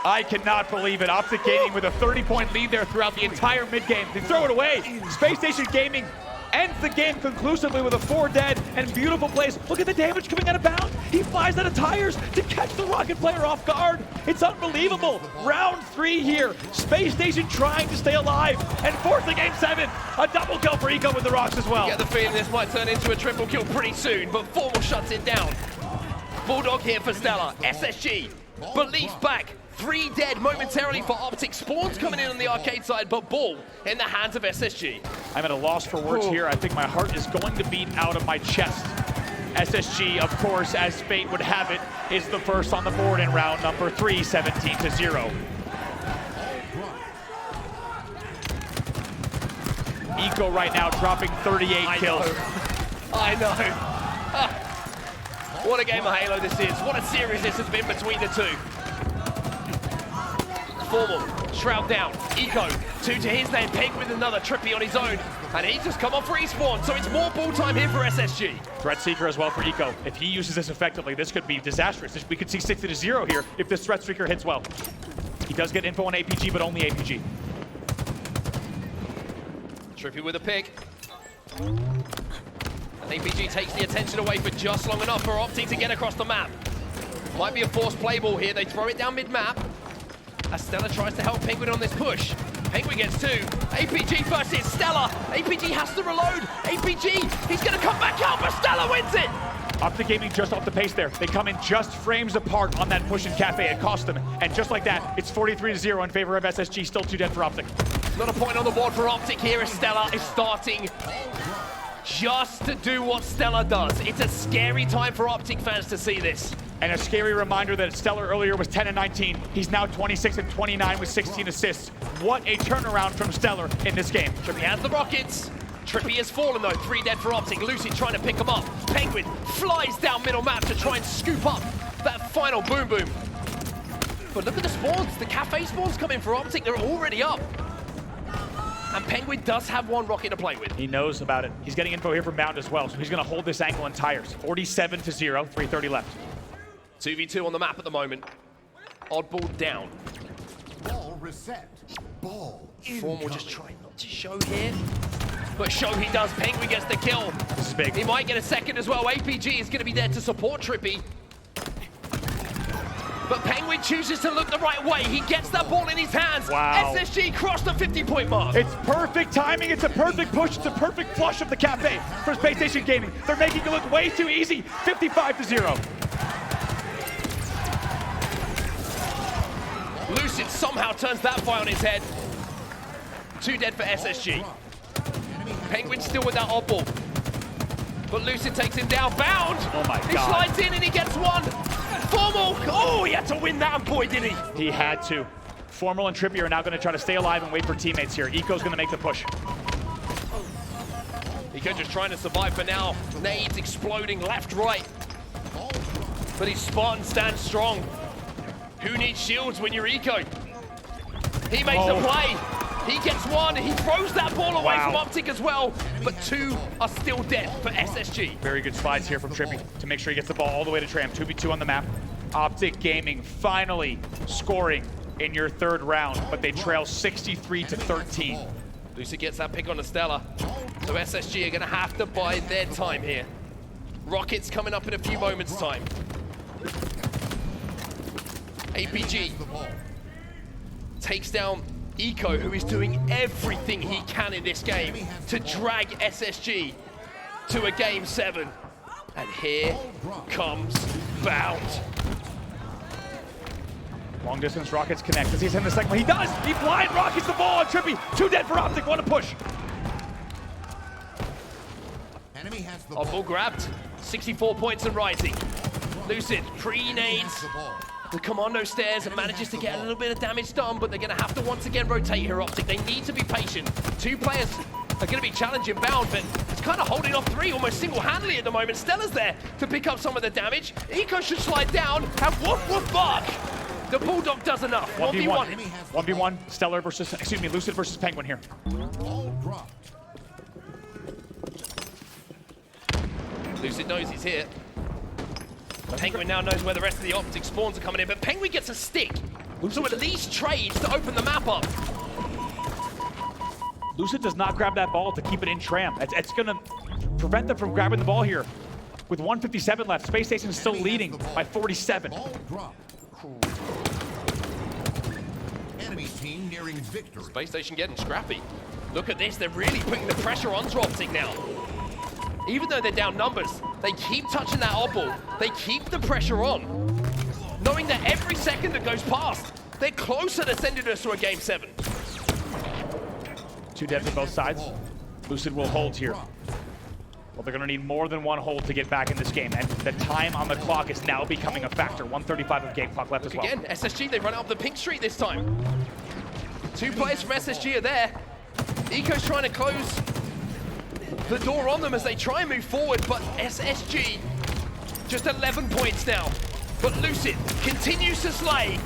I cannot believe it. Optic Gaming with a 30-point lead there throughout the entire mid-game. They throw it away. Spacestation Gaming ends the game conclusively with a 4 dead and beautiful plays. Look at the damage coming out of bounds. He flies out of tires to catch the Rocket player off guard. It's unbelievable. Round 3 here. Spacestation trying to stay alive and forcing game 7. A double kill for Eco with the rocks as well. I get the feeling this might turn into a triple kill pretty soon, but Formal shuts it down. Bulldog here for StelluR. SSG believes back 3 dead momentarily for Optic. Spawns coming in on the arcade side, but ball in the hands of SSG. I'm at a loss for words here. I think my heart is going to beat out of my chest. SSG, of course, as fate would have it, is the first on the board in round number 3, 17-0. Eco right now dropping 38 kills. I know. What a game of Halo this is. What a series this has been between the two. Formal, Shroud down, Eco, 2 to his name, Pig with another, TriPPPeY on his own, and he's just come off respawn, so it's more ball time here for SSG. Threat Seeker as well for Eco. If he uses this effectively, this could be disastrous. We could see 60-0 here if this Threat Seeker hits well. He does get info on APG, but only APG. TriPPPeY with a pick. And APG takes the attention away for just long enough for Optic to get across the map. Might be a forced play ball here. They throw it down mid-map. As StelluR tries to help Pznguin on this push. Pznguin gets 2. APG versus StelluR. APG has to reload. APG, he's going to come back out, but StelluR wins it. Optic Gaming just off the pace there. They come in just frames apart on that push in Cafe. It cost them. And just like that, it's 43-0 in favor of SSG. Still 2 dead for Optic. Not a point on the board for Optic here as StelluR is starting just to do what StelluR does. It's a scary time for Optic fans to see this. And a scary reminder that StelluR earlier was 10-19. He's now 26-29 with 16 assists. What a turnaround from StelluR in this game. TriPPPeY has the rockets. TriPPPeY has fallen though, 3 dead for Optic. Lucid trying to pick him up. Pznguin flies down middle map to try and scoop up that final boom boom. But look at the spawns. The Cafe spawns coming for Optic. They're already up. And Pznguin does have 1 rocket to play with. He knows about it. He's getting info here from Bound as well, so he's going to hold this angle in tires. 47-0, 3:30 left. 2v2 on the map at the moment. Oddball down. Ball reset. Ball Formal just trying not to show here. But show he does. Pznguin gets the kill. This is big. He might get a second as well. APG is going to be there to support TriPPPeY. But Pznguin chooses to look the right way. He gets that ball in his hands. Wow. SSG crossed the 50-point mark. It's perfect timing. It's a perfect push. It's a perfect flush of the Cafe for Spacestation Gaming. They're making it look way too easy. 55-0. Lucid somehow turns that fire on his head. 2 dead for SSG. Pznguin still with that oddball. But Lucid takes him down. Bound! Oh my He God. slides in and he gets 1. Formal! Oh, he had to win that, boy, did he? He had to. Formal and TriPPPeY are now going to try to stay alive and wait for teammates here. Eco's going to make the push. Eco just trying to survive for now. Nades exploding left, right. But his Spartan stands strong. Who needs shields when you're Eco? He makes a play. He gets 1. He throws that ball away from Optic as well. But 2 are still dead for SSG. Very good slides here from TriPPPeY to make sure he gets the ball all the way to Tram. 2v2 on the map. Optic Gaming finally scoring in your 3rd round, but they trail 63-13. Lucid gets that pick on the StelluR. So SSG are going to have to bide their time here. Rockets coming up in a few moments' time. APG takes down Eco, who is doing everything he can in this game to drag SSG to a game 7. And here comes Bound. Long distance rockets connect. Does he send the second one? He does! He blind rockets the ball on TriPPPeY. 2 dead for Optic. What a push. Enemy has the Ball grabbed. 64 points and rising. Lucid pre-nades the commando stairs and manages to get a little bit of damage done, but they're going to have to once again rotate here, Optic. They need to be patient. 2 players are going to be challenging Bound, but it's kind of holding off 3 almost single-handedly at the moment. StelluR's there to pick up some of the damage. Eco should slide down and woof woof bark. The Bulldog does enough. 1v1. 1v1. StelluR versus, Lucid versus Pznguin here. ball dropped. Lucid knows he's here. Pznguin now knows where the rest of the Optic spawns are coming in, but Pznguin gets a stick. So at least trades to open the map up. Lucid does not grab that ball to keep it in Tram. It's going to prevent them from grabbing the ball here. With 1:57 left, Spacestation is still leading by 47. Ball dropped. Enemy team nearing victory. Spacestation getting scrappy. Look at this, they're really putting the pressure onto Optic now. Even though they're down numbers, they keep touching that oddball. They keep the pressure on, knowing that every second that goes past, They're closer to sending us to a Game 7. 2 dead for both sides. Lucid will hold here. Well, they're going to need more than 1 hold to get back in this game, and the time on the clock is now becoming a factor. 1:35 of game clock left as well. Again, SSG, they run out of the pink street this time. 2 players from SSG are there. Eco's trying to close the door on them as they try and move forward, but SSG, just 11 points now. But Lucid continues to slay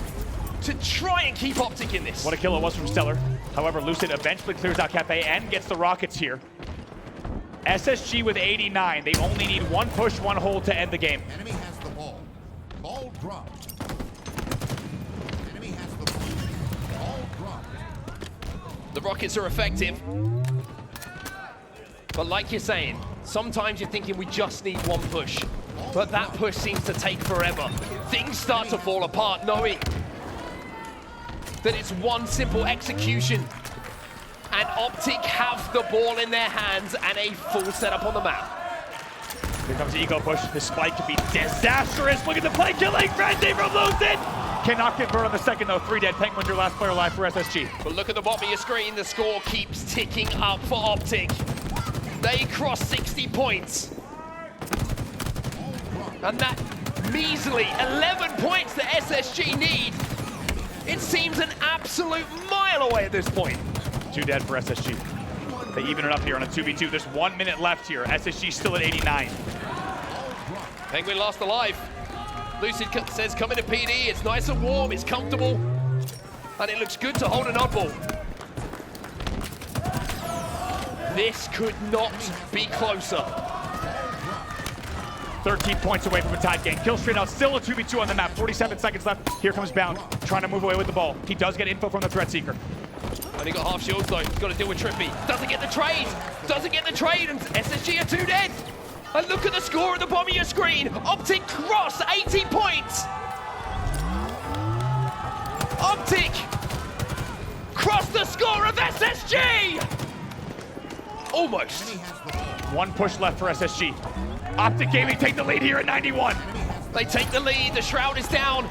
to try and keep Optic in this. What a kill it was from StelluR. However, Lucid eventually clears out Cafe and gets the Rockets here. SSG with 89. They only need 1 push, 1 hold to end the game. Enemy has the ball. Ball dropped. Enemy has the ball. Ball dropped. The Rockets are effective. But like you're saying, sometimes you're thinking we just need 1 push. But that push seems to take forever. Things start to fall apart knowing that it's 1 simple execution. And Optic have the ball in their hands and a full setup on the map. Here comes the Eco push. This spike could be disastrous. Look at the play killing frenzy from Lucid. Cannot convert on the second though. 3 dead. Pznguin, your last player alive for SSG. But look at the bottom of your screen. The score keeps ticking up for Optic. They cross 60 points. And that measly 11 points that SSG need, it seems an absolute mile away at this point. 2 dead for SSG. They even it up here on a 2v2. There's 1 minute left here. SSG still at 89. Pznguin last alive. Lucid says coming to PD. It's nice and warm. It's comfortable. And it looks good to hold an oddball. This could not be closer. 13 points away from a tied game. Kill streak out, still a 2v2 on the map. 47 seconds left. Here comes Bound, trying to move away with the ball. He does get info from the Threat Seeker. Only got half shields though. He's got to deal with TriPPPeY. Doesn't get the trade. Doesn't get the trade, and SSG are 2 dead. And look at the score at the bottom of your screen. Optic cross 80 points. Optic cross the score of SSG. Almost. 1 push left for SSG. Optic Gaming take the lead here at 91. They take the lead. The Shroud is down.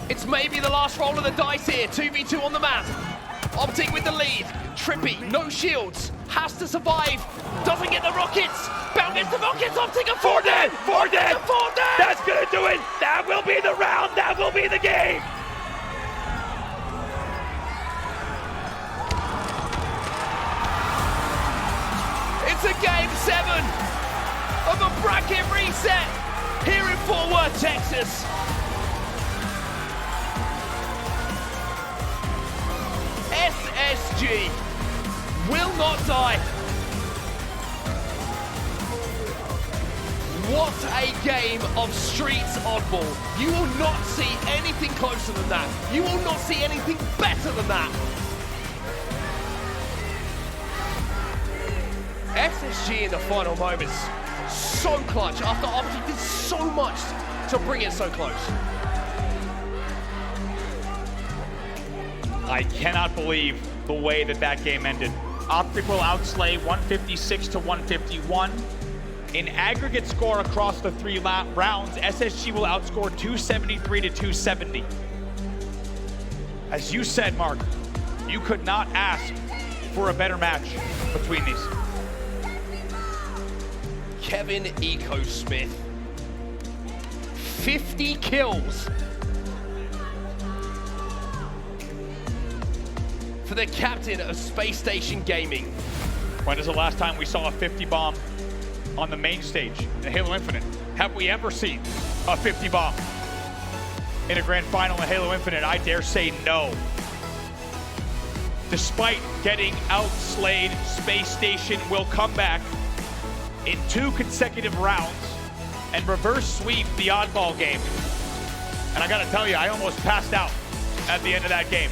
It's maybe the last roll of the dice here. 2v2 on the map. Optic with the lead. TriPPPeY, no shields. Has to survive. Doesn't get the rockets. Bound gets the rockets. Optic are 4 dead. 4 dead. 4 dead. That's gonna do it. That will be the round. That will be the game. It's a Game 7 of a bracket reset here in Fort Worth, Texas. SSG will not die. What a game of Streets Oddball. You will not see anything closer than that. You will not see anything better than that. SSG in the final moments, so clutch after Optic did so much to bring it so close. I cannot believe the way that game ended. Optic will outslay 156 to 151. In aggregate score across the 3 rounds, SSG will outscore 273 to 270. As you said, Mark, you could not ask for a better match between these. Kevin Eco Smith, 50 kills for the captain of Spacestation Gaming. When is the last time we saw a 50 bomb on the main stage in Halo Infinite? Have we ever seen a 50 bomb in a grand final in Halo Infinite? I dare say no. Despite getting outslayed, Space Station will come back in 2 consecutive rounds and reverse sweep the oddball game. And I gotta tell you, I almost passed out at the end of that game.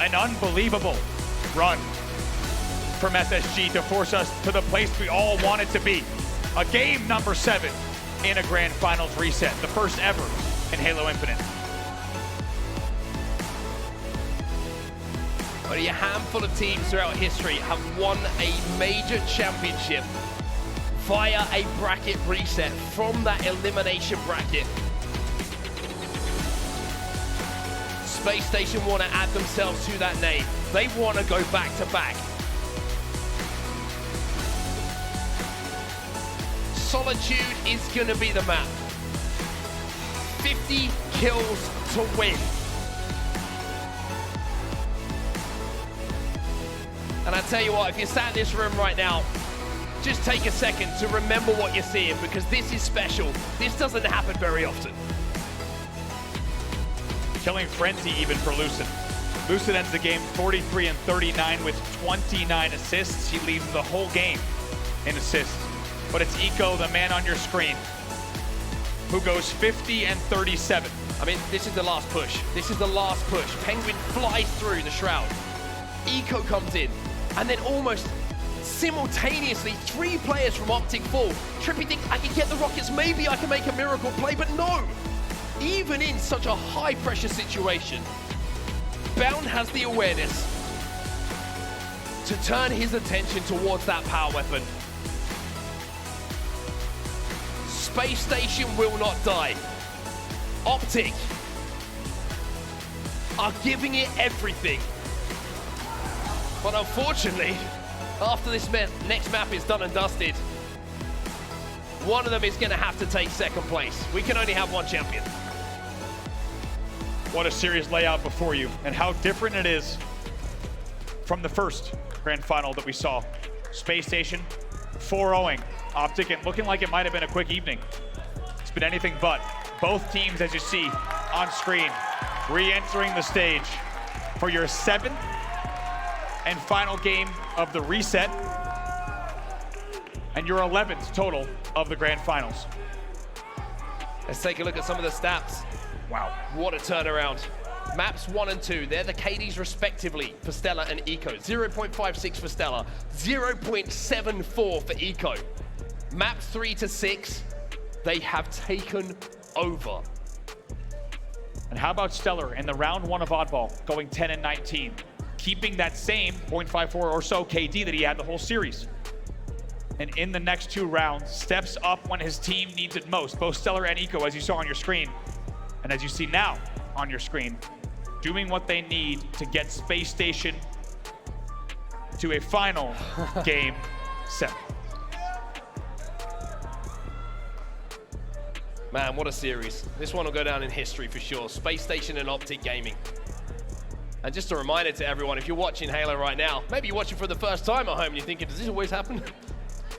An unbelievable run from SSG to force us to the place we all wanted to be. A game number 7 in a grand finals reset, the first ever in Halo Infinite. Only a handful of teams throughout history have won a major championship via a bracket reset from that elimination bracket. Spacestation want to add themselves to that name. They want to go back to back. Solitude is going to be the map. 50 kills to win. And I tell you what, if you're sat in this room right now, just take a second to remember what you're seeing, because this is special. This doesn't happen very often. Killing frenzy even for Lucid. Lucid ends the game 43-39 with 29 assists. He leads the whole game in assists. But it's Eco, the man on your screen, who goes 50-37. I mean, this is the last push. This is the last push. Pznguin flies through the shroud. Eco comes in, and then almost simultaneously, 3 players from Optic fall. TriPPPeY thinks, I can get the rockets, maybe I can make a miracle play, but no! Even in such a high-pressure situation, Bound has the awareness to turn his attention towards that power weapon. Spacestation will not die. Optic are giving it everything. But unfortunately, after this next map is done and dusted, one of them is going to have to take second place. We can only have one champion. What a series layout before you, and how different it is from the first grand final that we saw. Spacestation 4-0ing Optic, and looking like it might have been a quick evening. It's been anything but. Both teams, as you see on screen, re-entering the stage for your 7th and final game of the reset, and your 11th total of the grand finals. Let's take a look at some of the stats. Wow. What a turnaround. Maps 1 and 2, they're the KDs respectively for StelluR and Eco. 0.56 for StelluR, 0.74 for Eco. Maps 3 to 6, they have taken over. And how about StelluR in the round 1 of Oddball, going 10-19, keeping that same 0.54 or so KD that he had the whole series. And in the next 2 rounds, steps up when his team needs it most, both StelluR and Eco, as you saw on your screen. And as you see now on your screen, doing what they need to get Spacestation to a final game 7. Man, what a series. This one will go down in history for sure. Spacestation and Optic Gaming. And just a reminder to everyone, if you're watching Halo right now, maybe you're watching for the first time at home and you're thinking, does this always happen?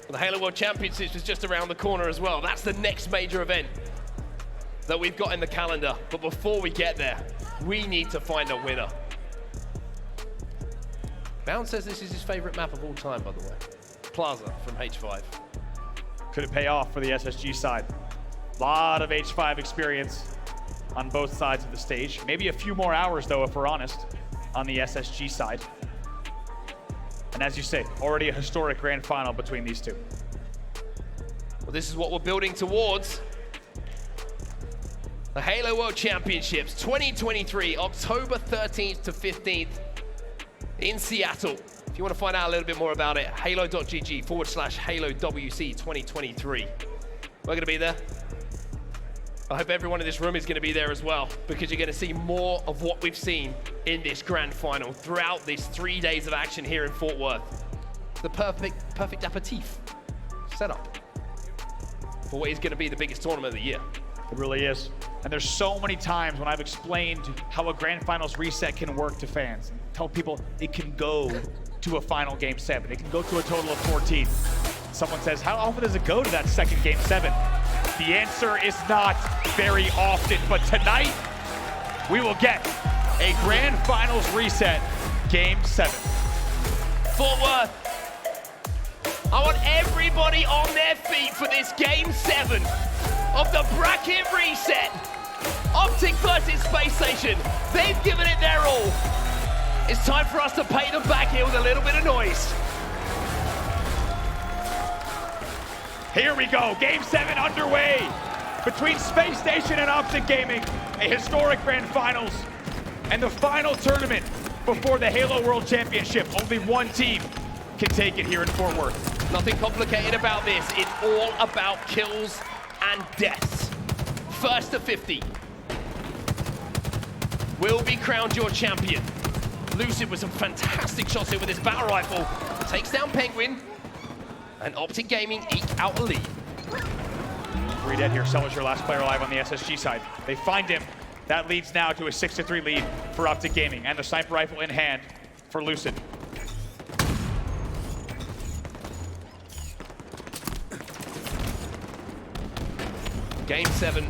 The Halo World Championships is just around the corner as well. That's the next major event that we've got in the calendar. But before we get there, we need to find a winner. Bound says this is his favorite map of all time, by the way. Plaza from H5. Could it pay off for the SSG side? A lot of H5 experience on both sides of the stage. Maybe a few more hours, though, if we're honest, on the SSG side. And as you say, already a historic grand final between these two. Well, this is what we're building towards. The Halo World Championships 2023, October 13th to 15th in Seattle. If you want to find out a little bit more about it, halo.gg/HaloWC 2023. We're going to be there. I hope everyone in this room is going to be there as well, because you're going to see more of what we've seen in this grand final throughout these 3 days of action here in Fort Worth. The perfect aperitif setup for what is going to be the biggest tournament of the year. It really is. And there's so many times when I've explained how a grand finals reset can work to fans. Tell people it can go to a final game 7. It can go to a total of 14. Someone says, how often does it go to that second game 7? The answer is not very often, but tonight we will get a grand finals reset game 7. Fort Worth, I want everybody on their feet for this game 7 of the bracket reset. Optic versus Spacestation. They've given it their all. It's time for us to pay them back here with a little bit of noise. Here we go, game 7 underway between Spacestation and Optic Gaming, a historic grand finals and the final tournament before the Halo World Championship. Only one team can take it here in Fort Worth. Nothing complicated about this. It's all about kills and deaths. First to 50 will be crowned your champion. Lucid with some fantastic shots here with his battle rifle. Takes down Pznguin. And Optic Gaming eke out a lead. 3 dead here. StelluR's your last player alive on the SSG side. They find him. That leads now to a 6-3 lead for Optic Gaming. And the sniper rifle in hand for Lucid. Game 7,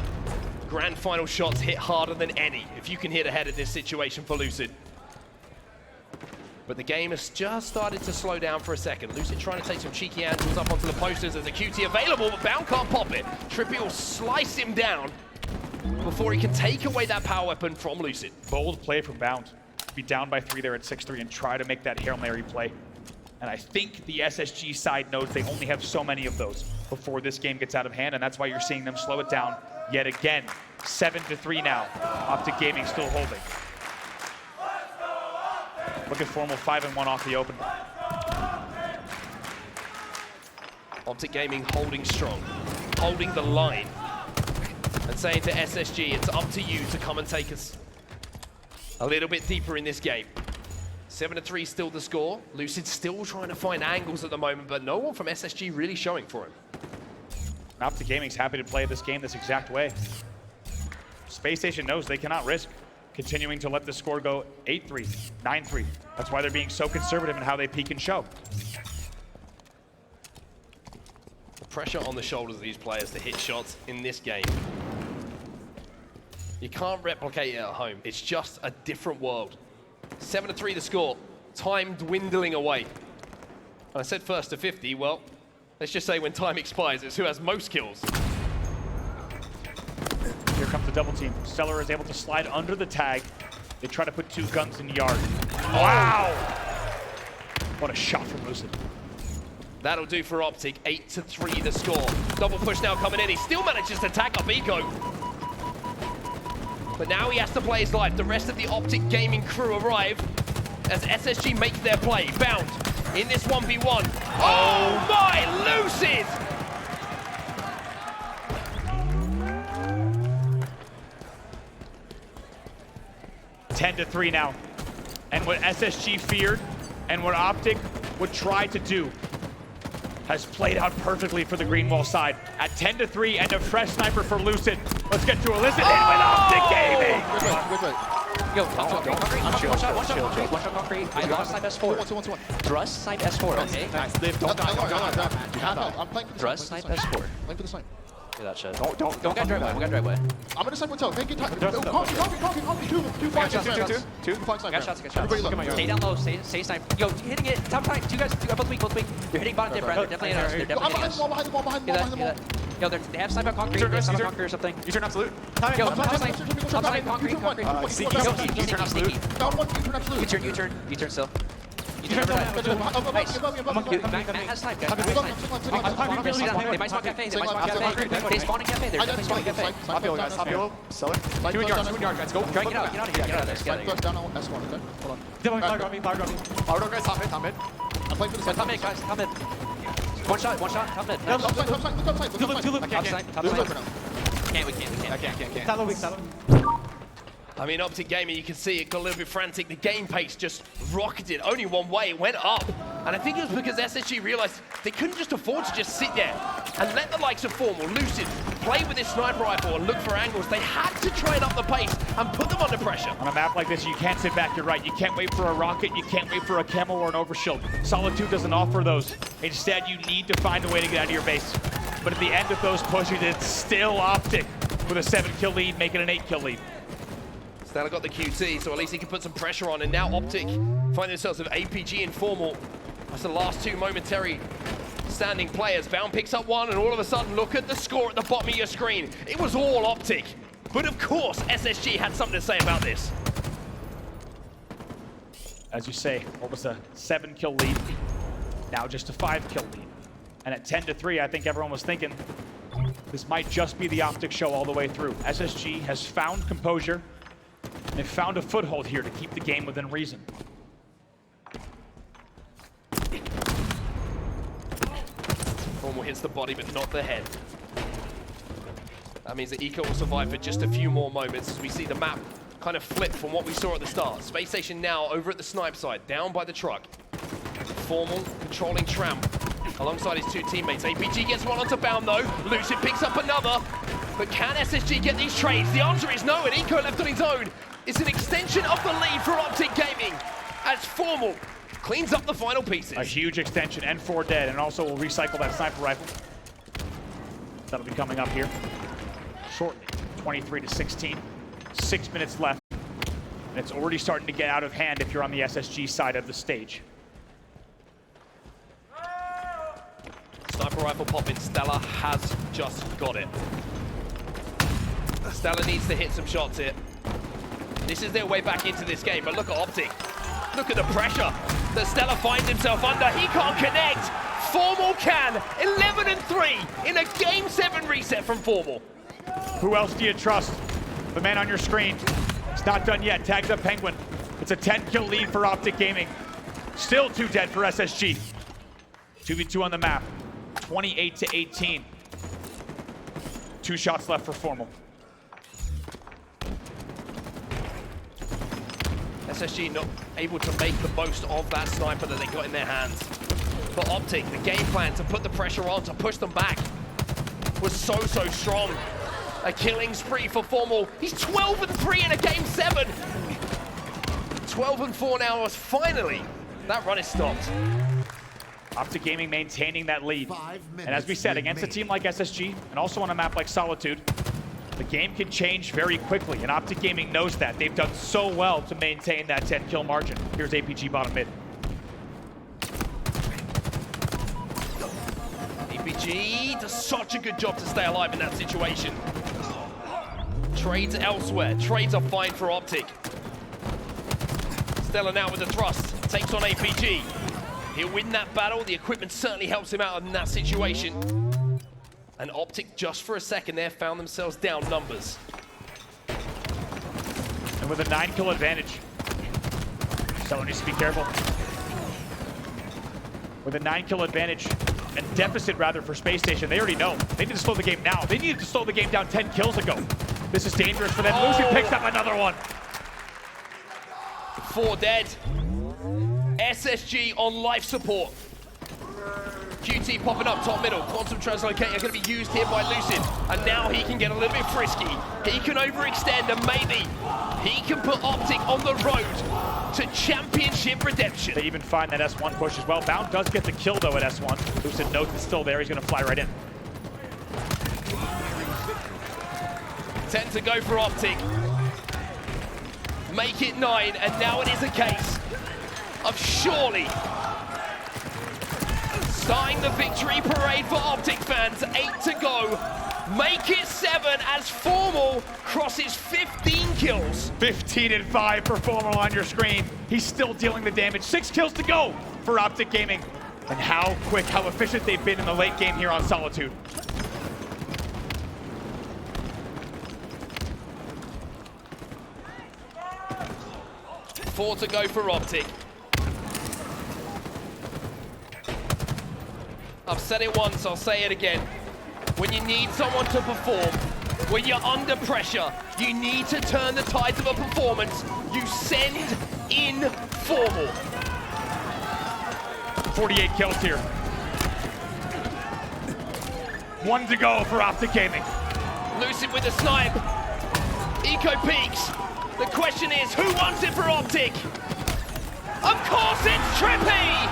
grand final shots hit harder than any, if you can hit ahead of this situation for Lucid. But the game has just started to slow down for a second. Lucid trying to take some cheeky angles up onto the posters. There's a QT available, but Bound can't pop it. TriPPPeY will slice him down before he can take away that power weapon from Lucid. Bold play from Bound. Be down by 3 there at 6-3 and try to make that Hail Mary play. And I think the SSG side knows they only have so many of those before this game gets out of hand, and that's why you're seeing them slow it down yet again. 7-3 now. Optic Gaming still holding. Looking formal 5-1 off the open. Optic Gaming holding strong, holding the line, and saying to SSG, it's up to you to come and take us a little bit deeper in this game. 7-3 still the score. Lucid still trying to find angles at the moment, but no one from SSG really showing for him. Optic Gaming's happy to play this game this exact way. Spacestation knows they cannot risk continuing to let the score go 8-3, 9-3. That's why they're being so conservative in how they peek and show. The pressure on the shoulders of these players to hit shots in this game. You can't replicate it at home. It's just a different world. 7-3 the score. Time dwindling away. And I said first to 50, well, let's just say when time expires, it's who has most kills. Here comes the double team. StelluR is able to slide under the tag. They try to put 2 guns in yard. Wow! What a shot from Lucid. That'll do for Optic. 8-3 the score. Double push now coming in. He still manages to tag up Eco. But now he has to play his life. The rest of the Optic Gaming crew arrive as SSG make their play. Bound in this 1v1. Oh my, Lucid! Ten to 3 now. And what SSG feared and what Optic would try to do has played out perfectly for the green wall side. At 10-3 and a fresh sniper for Lucid. Let's get to Elicit in with Optic Gaming. Yo, one shot concrete. I lost side S4. Thrust side S4, okay? Nice. Don't die. I'm playing for the Thrust side S4. Playing for the snipe. Look at that shit. Don't get driveway. I'm gonna snipe with toe. Make it tight. Concrete. Two flanks. Two flanks. Got shots. Stay down low. Stay snipe. Yo, hitting it. Top time. 2 guys. Both weak. You're hitting bottom dip, Brad. They're definitely in us. They're definitely in us. Behind the wall. Yo, they have snipe on concrete. They have snipe on concrete or something. You turn absolute. Yo, top snipe concrete. Turn Sneaky. Down one. Turn absolute. U-turn still. Nice. Matt has snipe, guys. They might spawn cafe. They spawn in cafe. They're definitely spawning cafe. Top yellow, guys. Top yellow. StelluR. 2 in yard, guys. Go. Get out of here. Get out of there. Down on S1, okay? Hold on. Fire grab me. Auto, guys. Top mid. I'm playing for the snipe. Top mid, guys. Top mid. One shot. Top mid. Top snipe. Top snipe. We can't. Shallow weak. I mean, Optic Gaming, you can see it got a little bit frantic. The game pace just rocketed only one way. It went up. And I think it was because SSG realized they couldn't just afford to just sit there and let the likes of Formal, Lucid, play with this sniper rifle and look for angles. They had to train up the pace and put them under pressure. On a map like this, you can't sit back, you're right. You can't wait for a rocket, you can't wait for a camo or an overshield. Solitude doesn't offer those. Instead, you need to find a way to get out of your base. But at the end of those pushes, it's still Optic with a 7-kill lead, making an 8-kill lead. StelluR got the QT, so at least he can put some pressure on. And now Optic find themselves with APG and Formal. That's the last 2 momentary standing players. Bound picks up 1, and all of a sudden, look at the score at the bottom of your screen. It was all Optic. But of course, SSG had something to say about this. As you say, what was a 7-kill lead? Now just a 5-kill lead. And at 10-3, I think everyone was thinking this might just be the Optic show all the way through. SSG has found composure. They've found a foothold here to keep the game within reason. Formal hits the body, but not the head. That means that Eco will survive for just a few more moments as we see the map kind of flipped from what we saw at the start. Spacestation now over at the snipe side, down by the truck. Formal controlling Tramp alongside his two teammates. APG gets one onto Bound though. Lucid picks up another. But can SSG get these trades? The answer is no, and Eco left on his own. It's an extension of the lead for Optic Gaming as Formal cleans up the final pieces. A huge extension and 4 dead, and also will recycle that sniper rifle. That'll be coming up here shortly. 23-16, 6 minutes left. And it's already starting to get out of hand if you're on the SSG side of the stage. Sniper rifle popping, StelluR has just got it. StelluR needs to hit some shots here. This is their way back into this game, but look at Optic. Look at the pressure that StelluR finds himself under. He can't connect. Formal can. 11-3 in a Game 7 reset from Formal. Who else do you trust? The man on your screen. It's not done yet. Tags up Pznguin. It's a 10-kill lead for Optic Gaming. Still 2 dead for SSG. 2v2 on the map. 28-18. 2 shots left for Formal. SSG not able to make the most of that sniper that they got in their hands. But Optic, the game plan to put the pressure on, to push them back, was so strong. A killing spree for Formal. He's 12-3 in a Game 7. 12-4 now as finally that run is stopped. Optic Gaming maintaining that lead. 5 minutes And as we said, against a team like SSG, and also on a map like Solitude, the game can change very quickly, and Optic Gaming knows that. They've done so well to maintain that 10-kill margin. Here's APG bottom mid. APG does such a good job to stay alive in that situation. Trades elsewhere. Trades are fine for Optic. StelluR now with the thrust. Takes on APG. He'll win that battle. The equipment certainly helps him out in that situation. And Optic, just for a second there, found themselves down numbers. And with a 9-kill advantage. StelluR needs to be careful. With a 9-kill advantage, and deficit rather for Spacestation, they already know. They need to slow the game now. They needed to slow the game down 10 kills ago. This is dangerous for them. Lucid picks up another one. 4 dead. SSG on life support. QT popping up top middle. Quantum Translocator going to be used here by Lucid. And now he can get a little bit frisky. He can overextend and maybe he can put Optic on the road to championship redemption. They even find that S1 push as well. Bound does get the kill though at S1. Lucid knows it's still there. He's going to fly right in. 10 to go for Optic. Make it 9, and now it is a case of surely starting the victory parade for Optic fans. 8 to go. Make it 7 as Formal crosses 15 kills. 15-5 for Formal on your screen. He's still dealing the damage. 6 kills to go for Optic Gaming. And how quick, how efficient they've been in the late game here on Solitude. Four to go for Optic. I've said it once, I'll say it again. When you need someone to perform, when you're under pressure, you need to turn the tides of a performance. You send in Formal. 48 kills here. 1 to go for Optic Gaming. Lucid with a snipe. Eco peaks. The question is, who wants it for Optic? Of course it's TriPPPeY!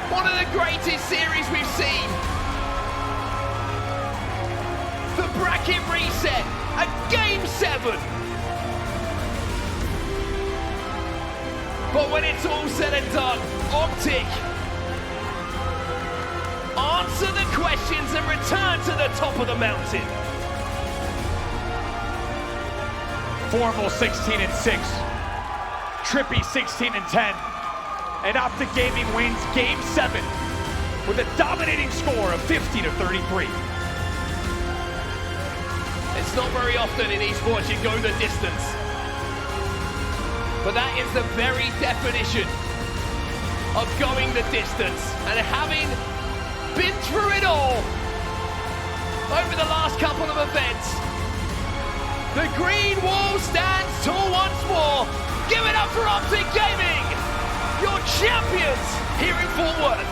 One of the greatest series we've seen. The bracket reset, a Game 7. But when it's all said and done, Optic answer the questions and return to the top of the mountain. Formal 16-6. TriPPPeY 16-10. And Optic Gaming wins Game 7 with a dominating score of 50-33. It's not very often in esports you go the distance. But that is the very definition of going the distance. And having been through it all, over the last couple of events. The green wall stands tall once more. Give it up for Optic Gaming, your champions here in Fort Worth.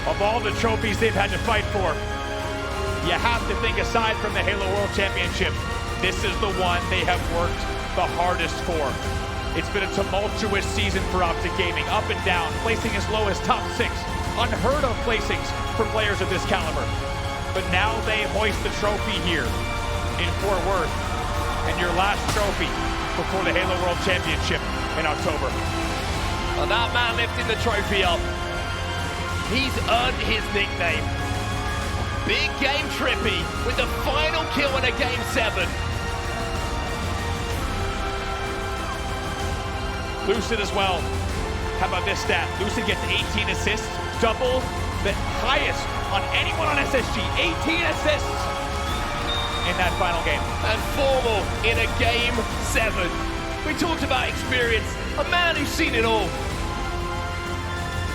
Of all the trophies they've had to fight for, you have to think, aside from the Halo World Championship, this is the one they have worked the hardest for. It's been a tumultuous season for Optic Gaming, up and down, placing as low as top 6, unheard of placings for players of this caliber. But now they hoist the trophy here in Fort Worth, and your last trophy before the Halo World Championship in October. Well, that man lifting the trophy up, he's earned his nickname. Big game TriPPPeY with the final kill in a game 7. Lucid as well. How about this stat? Lucid gets 18 assists, double the highest on anyone on SSG. 18 assists in that final game. And Formal in a game 7. We talked about experience, a man who's seen it all.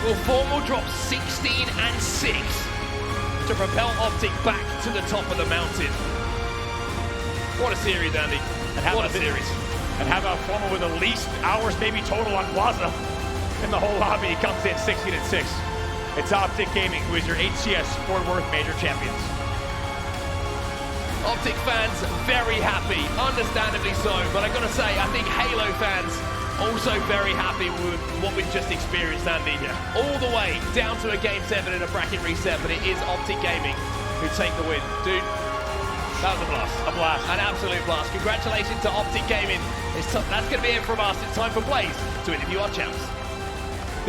Will Formal drop 16 and 6 to propel Optic back to the top of the mountain? What a series, Andy. What a series. And how about Formal with the least hours maybe total on Plaza in the whole lobby? He comes in 16 and 6. It's Optic Gaming, who is your HCS Fort Worth Major Champions. Optic fans very happy, understandably so, but I've got to say, I think Halo fans also very happy with what we've just experienced, Andy. Yeah. All the way down to a game 7 in a bracket reset, but it is Optic Gaming who take the win. Dude, that was a blast. A blast. An absolute blast. Congratulations to Optic Gaming. That's going to be it from us. It's time for Blaze to interview our champs.